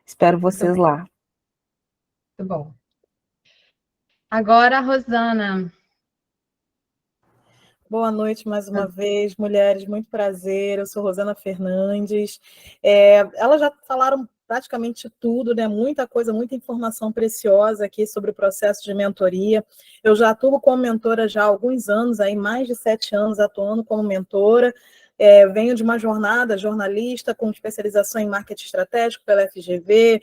Espero vocês lá. Muito bom. Agora, a Rosana. Boa noite mais uma vez, mulheres, muito prazer, eu sou Rosana Fernandes. Elas já falaram praticamente tudo, né? Muita coisa, muita informação preciosa aqui sobre o processo de mentoria. Eu já atuo como mentora já há alguns anos, aí mais de 7 anos atuando como mentora. Venho de uma jornada jornalista com especialização em marketing estratégico pela FGV,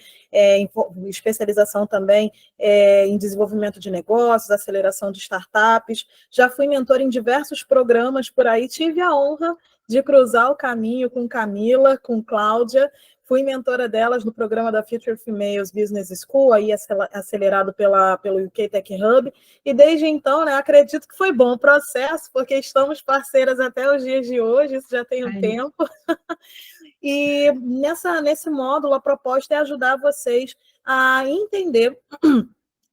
especialização também em desenvolvimento de negócios, aceleração de startups. Já fui mentora em diversos programas por aí, tive a honra de cruzar o caminho com Camila, com Cláudia, fui mentora delas no programa da Future Females Business School, aí acelerado pelo UK Tech Hub, e desde então, né, acredito que foi bom o processo, porque estamos parceiras até os dias de hoje, isso já tem um tempo. E nesse módulo, a proposta é ajudar vocês a entender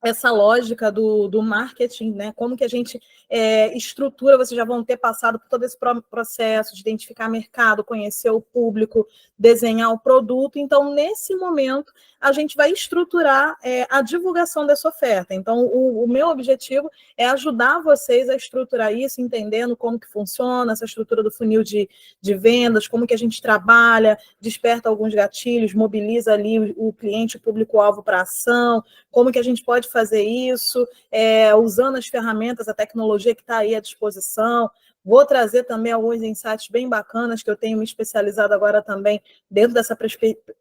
essa lógica do marketing, né? Como que a gente estrutura, vocês já vão ter passado por todo esse processo de identificar mercado, conhecer o público, desenhar o produto. Então, nesse momento, a gente vai estruturar a divulgação dessa oferta. Então, o meu objetivo é ajudar vocês a estruturar isso, entendendo como que funciona essa estrutura do funil de vendas, como que a gente trabalha, desperta alguns gatilhos, mobiliza ali o cliente, o público-alvo para ação, como que a gente pode fazer isso, usando as ferramentas, a tecnologia que está aí à disposição. Vou trazer também alguns insights bem bacanas, que eu tenho me especializado agora também, dentro dessa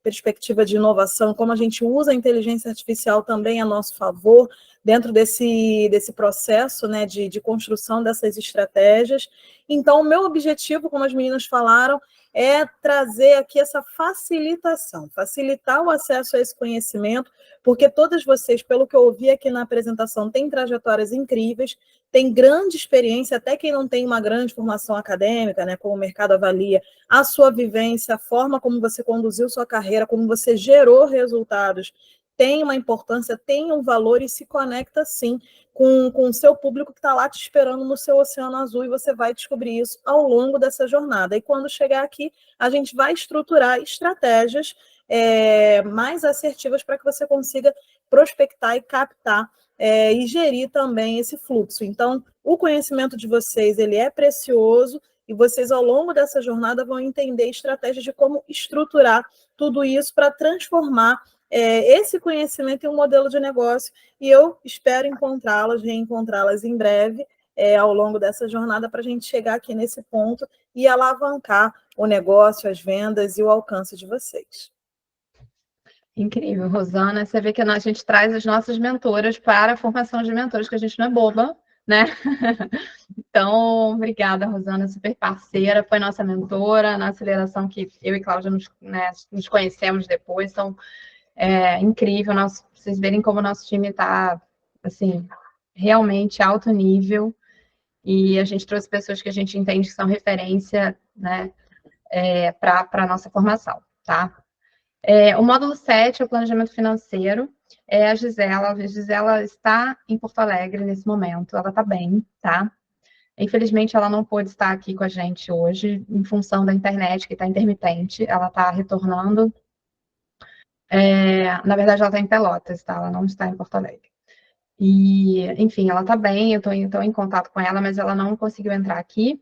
perspectiva de inovação, como a gente usa a inteligência artificial também a nosso favor, dentro desse processo, né, de construção dessas estratégias. Então, o meu objetivo, como as meninas falaram, é trazer aqui essa facilitação, facilitar o acesso a esse conhecimento, porque todas vocês, pelo que eu ouvi aqui na apresentação, têm trajetórias incríveis, têm grande experiência, até quem não tem uma grande formação acadêmica, né, como o mercado avalia, a sua vivência, a forma como você conduziu sua carreira, como você gerou resultados, tem uma importância, tem um valor e se conecta, sim, com o seu público que está lá te esperando no seu oceano azul, e você vai descobrir isso ao longo dessa jornada. E quando chegar aqui, a gente vai estruturar estratégias mais assertivas para que você consiga prospectar e captar e gerir também esse fluxo. Então, o conhecimento de vocês, ele é precioso, e vocês, ao longo dessa jornada, vão entender estratégias de como estruturar tudo isso para transformar esse conhecimento em um modelo de negócio, e eu espero reencontrá-las em breve, ao longo dessa jornada, para a gente chegar aqui nesse ponto e alavancar o negócio, as vendas e o alcance de vocês. Incrível, Rosana. Você vê que a gente traz as nossas mentoras para a formação de mentores, que a gente não é boba, né? Então, obrigada, Rosana, super parceira, foi nossa mentora na aceleração que eu e Cláudia nos conhecemos depois. Então, é incrível vocês verem como o nosso time está, assim, realmente alto nível, e a gente trouxe pessoas que a gente entende que são referência, né, para a nossa formação, tá? O módulo 7 é o planejamento financeiro, é a Gisela. A Gisela está em Porto Alegre nesse momento, ela está bem, tá? Infelizmente, ela não pôde estar aqui com a gente hoje, em função da internet, que está intermitente, ela está retornando. Na verdade, ela está em Pelotas, tá? Ela não está em Porto Alegre. E, enfim, ela está bem, eu estou em contato com ela, mas ela não conseguiu entrar aqui.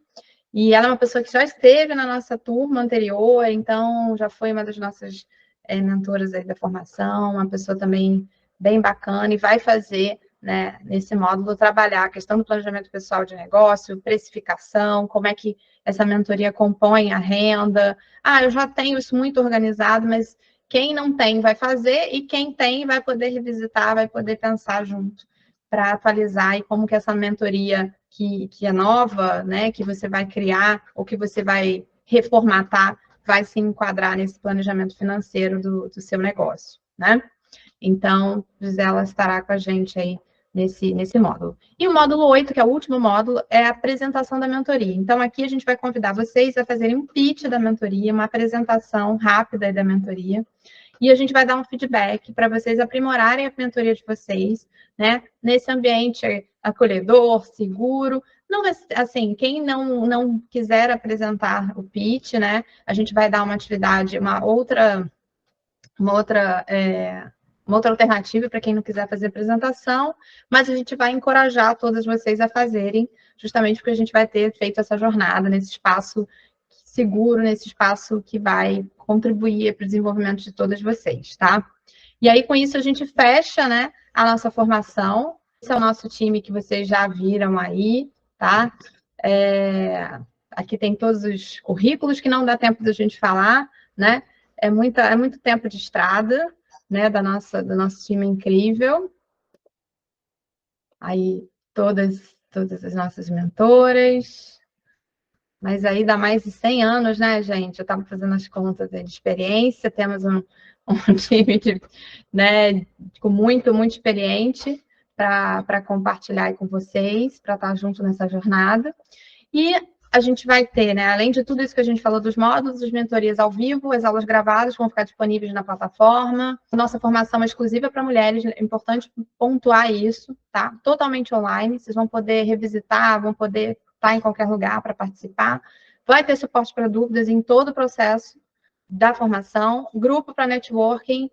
E ela é uma pessoa que já esteve na nossa turma anterior, então já foi uma das nossas mentoras aí da formação, uma pessoa também bem bacana, e vai fazer, né, nesse módulo, trabalhar a questão do planejamento pessoal de negócio, precificação, como é que essa mentoria compõe a renda. Eu já tenho isso muito organizado, mas quem não tem vai fazer, e quem tem vai poder revisitar, vai poder pensar junto para atualizar, e como que essa mentoria que é nova, né, que você vai criar, ou que você vai reformatar, vai se enquadrar nesse planejamento financeiro do seu negócio, né? Então, Gisela estará com a gente aí nesse módulo. E o módulo 8, que é o último módulo, é a apresentação da mentoria. Então, aqui a gente vai convidar vocês a fazerem um pitch da mentoria, uma apresentação rápida da mentoria, e a gente vai dar um feedback para vocês aprimorarem a mentoria de vocês, né? Nesse ambiente acolhedor, seguro. Não, assim, quem não quiser apresentar o pitch, né? A gente vai dar uma atividade, uma outra alternativa para quem não quiser fazer apresentação, mas a gente vai encorajar todas vocês a fazerem, justamente porque a gente vai ter feito essa jornada nesse espaço seguro, nesse espaço que vai contribuir para o desenvolvimento de todas vocês, tá? E aí, com isso, a gente fecha, né, a nossa formação. Esse é o nosso time que vocês já viram aí, tá? Aqui tem todos os currículos que não dá tempo da gente falar, né? É muito tempo de estrada, né, do nosso time incrível. Aí, todas as nossas mentoras. Mas aí dá mais de 100 anos, né, gente? Eu estava fazendo as contas de experiência, temos um time né, muito experiente para compartilhar aí com vocês, para estar junto nessa jornada. E a gente vai ter, né, além de tudo isso que a gente falou dos módulos, as mentorias ao vivo, as aulas gravadas vão ficar disponíveis na plataforma. Nossa formação é exclusiva para mulheres, é importante pontuar isso, tá? Totalmente online, vocês vão poder revisitar, vão poder estar em qualquer lugar para participar. Vai ter suporte para dúvidas em todo o processo da formação, grupo para networking,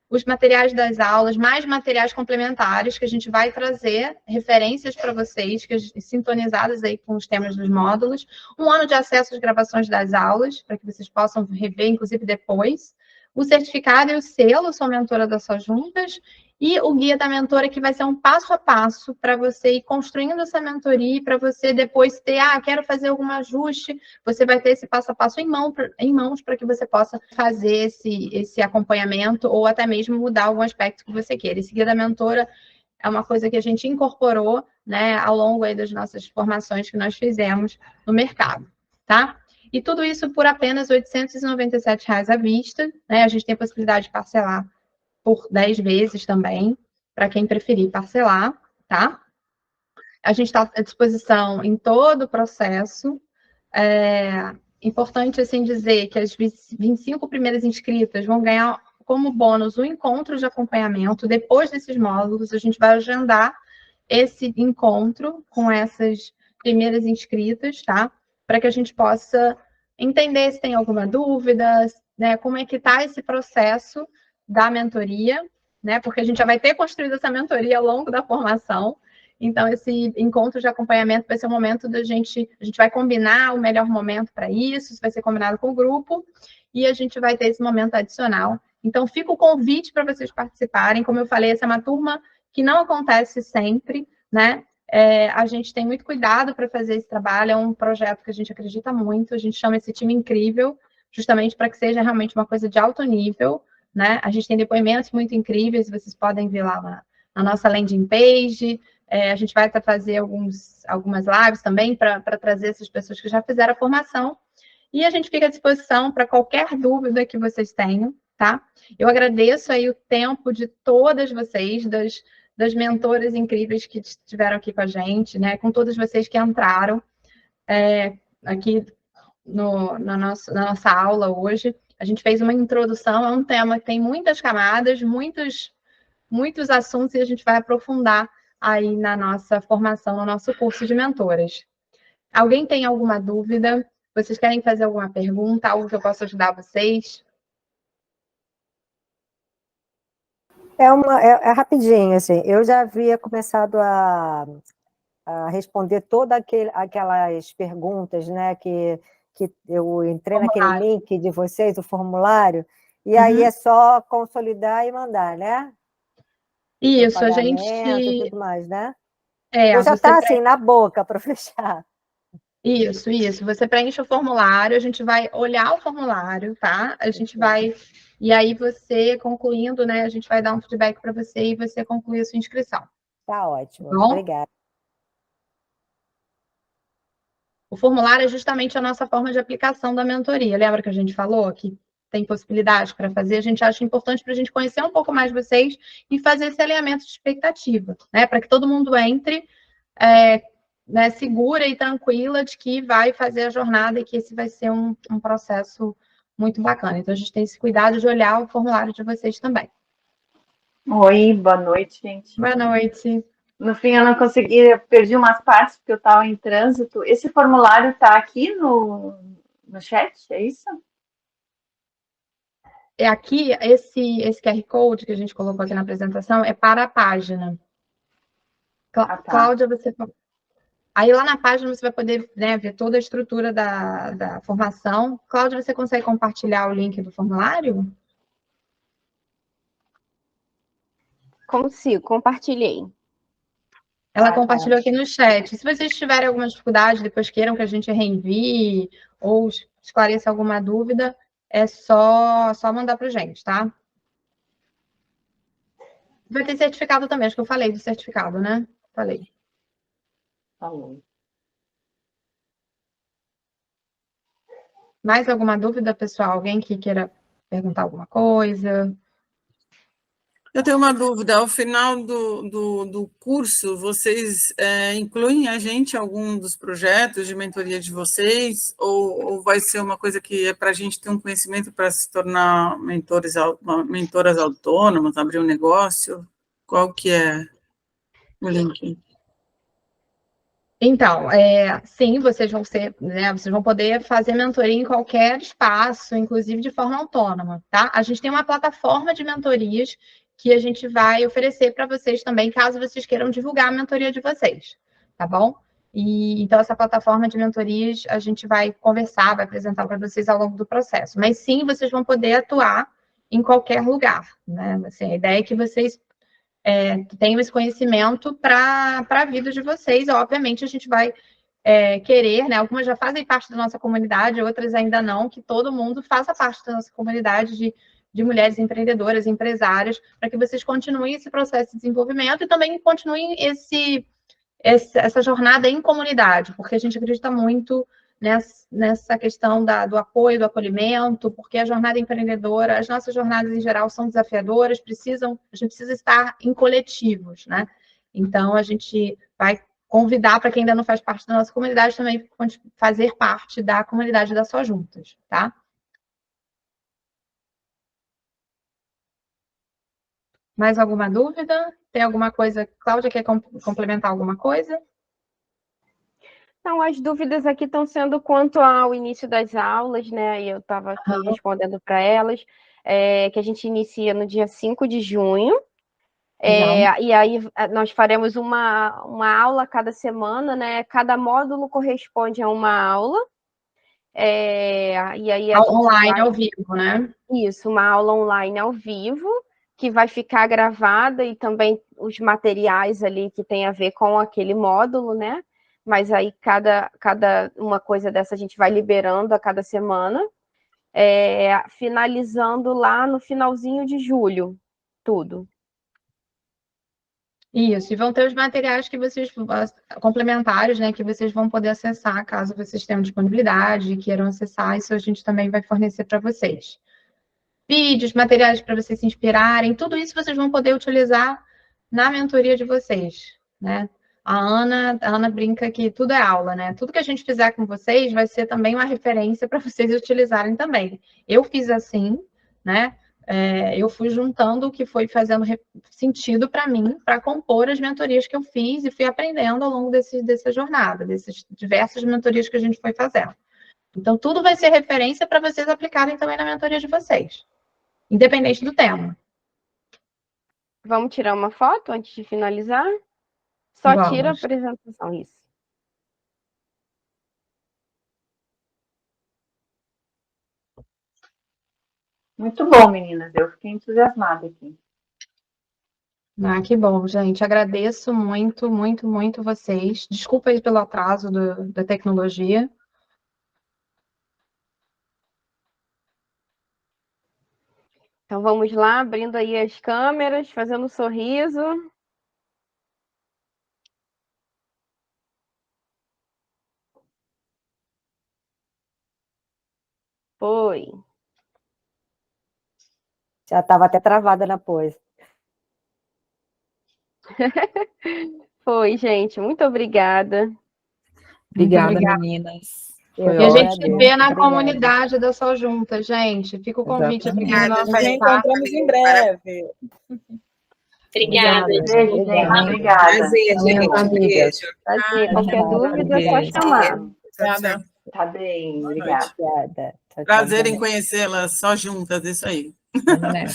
os materiais das aulas, mais materiais complementares que a gente vai trazer, referências para vocês, sintonizadas aí com os temas dos módulos, um ano de acesso às gravações das aulas, para que vocês possam rever, inclusive, depois, o certificado e o selo, sou mentora das suas juntas, e o guia da mentora, que vai ser um passo a passo para você ir construindo essa mentoria, para você depois ter, quero fazer algum ajuste, você vai ter esse passo a passo em mãos para que você possa fazer esse acompanhamento, ou até mesmo mudar algum aspecto que você queira. Esse guia da mentora é uma coisa que a gente incorporou, né, ao longo aí das nossas formações que nós fizemos no mercado, tá? E tudo isso por apenas R$ 897 à vista, né? A gente tem a possibilidade de parcelar por 10 vezes também, para quem preferir parcelar, tá? A gente está à disposição em todo o processo. Importante, assim, dizer que as 25 primeiras inscritas vão ganhar como bônus um encontro de acompanhamento. Depois desses módulos, a gente vai agendar esse encontro com essas primeiras inscritas, tá? Para que a gente possa entender se tem alguma dúvida, né? Como é que está esse processo da mentoria, né? Porque a gente já vai ter construído essa mentoria ao longo da formação. Então, esse encontro de acompanhamento vai ser o momento a gente vai combinar o melhor momento para isso vai ser combinado com o grupo, e a gente vai ter esse momento adicional. Então, fica o convite para vocês participarem. Como eu falei, essa é uma turma que não acontece sempre, né? A gente tem muito cuidado para fazer esse trabalho, é um projeto que a gente acredita muito, a gente chama esse time incrível, justamente para que seja realmente uma coisa de alto nível, né? A gente tem depoimentos muito incríveis, vocês podem ver lá na nossa landing page. A gente vai fazer algumas lives também para trazer essas pessoas que já fizeram a formação. E a gente fica à disposição para qualquer dúvida que vocês tenham, tá? Eu agradeço aí o tempo de todas vocês, das mentoras incríveis que estiveram aqui com a gente, né? Com todos vocês que entraram aqui na nossa aula hoje. A gente fez uma introdução a um tema que tem muitas camadas, muitos assuntos, e a gente vai aprofundar aí na nossa formação, no nosso curso de mentoras. Alguém tem alguma dúvida? Vocês querem fazer alguma pergunta? Algo que eu possa ajudar vocês? É rapidinho, assim. Eu já havia começado a responder todas aquelas perguntas, né? Que eu entrei naquele link de vocês, o formulário, e aí é só consolidar e mandar, né? Isso, a gente. E tudo mais, né? Eu já está assim, na boca para fechar. Isso. Você preenche o formulário, a gente vai olhar o formulário, tá? A gente vai. E aí, você concluindo, né? A gente vai dar um feedback para você e você conclui a sua inscrição. Tá ótimo. Bom? Obrigada. O formulário é justamente a nossa forma de aplicação da mentoria. Lembra que a gente falou que tem possibilidade para fazer? A gente acha importante para a gente conhecer um pouco mais vocês e fazer esse alinhamento de expectativa, né? Para que todo mundo entre né, segura e tranquila de que vai fazer a jornada e que esse vai ser um processo muito bacana. Então, a gente tem esse cuidado de olhar o formulário de vocês também. Oi, boa noite, gente. Boa noite. No fim, eu não consegui, eu perdi umas partes porque eu estava em trânsito. Esse formulário está aqui no chat, é isso? Aqui, esse QR Code que a gente colocou aqui na apresentação é para a página. Tá. Cláudia, você... Aí lá na página você vai poder, né, ver toda a estrutura da formação. Cláudia, você consegue compartilhar o link do formulário? Consigo, compartilhei. Ela compartilhou aqui no chat. Se vocês tiverem alguma dificuldade, depois queiram que a gente reenvie ou esclareça alguma dúvida, é só mandar para a gente, tá? Vai ter certificado também, acho que eu falei do certificado, né? Falei. Falou. Mais alguma dúvida, pessoal? Alguém que queira perguntar alguma coisa? Eu tenho uma dúvida. Ao final do curso, vocês incluem a gente em algum dos projetos de mentoria de vocês? Ou vai ser uma coisa que é para a gente ter um conhecimento para se tornar mentoras autônomas, abrir um negócio? Qual que é o link? Então, sim, vocês vão ser, né, vocês vão poder fazer mentoria em qualquer espaço, inclusive de forma autônoma, tá? A gente tem uma plataforma de mentorias que a gente vai oferecer para vocês também, caso vocês queiram divulgar a mentoria de vocês, tá bom? E então essa plataforma de mentorias a gente vai conversar, vai apresentar para vocês ao longo do processo. Mas sim, vocês vão poder atuar em qualquer lugar, né? Assim, a ideia é que vocês tenham esse conhecimento para a vida de vocês. Obviamente, a gente vai querer, né? Algumas já fazem parte da nossa comunidade, outras ainda não, que todo mundo faça parte da nossa comunidade de mulheres empreendedoras, empresárias, para que vocês continuem esse processo de desenvolvimento e também continuem essa jornada em comunidade, porque a gente acredita muito nessa questão do apoio, do acolhimento, porque a jornada empreendedora, as nossas jornadas em geral são desafiadoras, a gente precisa estar em coletivos, né? Então, a gente vai convidar para quem ainda não faz parte da nossa comunidade também fazer parte da comunidade da Só Juntas, tá? Mais alguma dúvida? Tem alguma coisa? Cláudia, quer complementar alguma coisa? Então, as dúvidas aqui estão sendo quanto ao início das aulas, né? E eu estava aqui respondendo para elas, que a gente inicia no dia 5 de junho. E aí nós faremos uma aula cada semana, né? Cada módulo corresponde a uma aula. E aí online, ao vivo, né? Isso, uma aula online ao vivo, que vai ficar gravada, e também os materiais ali que tem a ver com aquele módulo, né? Mas aí cada uma coisa dessa a gente vai liberando a cada semana, finalizando lá no finalzinho de julho, tudo. Isso, e vão ter os materiais que vocês, complementares, né, que vocês vão poder acessar, caso vocês tenham disponibilidade e queiram acessar, isso a gente também vai fornecer para vocês. Vídeos, materiais para vocês se inspirarem, tudo isso vocês vão poder utilizar na mentoria de vocês, né? A Ana brinca que tudo é aula, né? Tudo que a gente fizer com vocês vai ser também uma referência para vocês utilizarem também. Eu fiz assim, né? Eu fui juntando o que foi fazendo sentido para mim, para compor as mentorias que eu fiz e fui aprendendo ao longo dessa jornada, dessas diversas mentorias que a gente foi fazendo. Então, tudo vai ser referência para vocês aplicarem também na mentoria de vocês, independente do tema. Vamos tirar uma foto antes de finalizar? Só tira a Vamos. apresentação, isso. Muito bom, meninas. Eu fiquei entusiasmada aqui. Ah, que bom, gente. Agradeço muito, muito, muito vocês. Desculpa aí pelo atraso da tecnologia. Então vamos lá, abrindo aí as câmeras, fazendo um sorriso. Foi. Já estava até travada na pose. Foi, gente. Muito obrigada. Obrigada, obrigada. meninas. Eu Foi E a gente se ótimo. vê na Obrigada. comunidade da Sol Junta, gente. Fica o convite aqui no Exatamente. nosso Nos WhatsApp. encontramos em breve. Obrigada. Beijo, Beijo, gente. obrigada. Obrigada. Prazer, gente. amigas. Beijo. Prazer. Qualquer dúvida é só Beijo. chamar. Obrigada. Tá bem, Boa obrigada. noite. Obrigada. Tchau, tchau. Prazer em conhecê-las só juntas, isso aí. Né?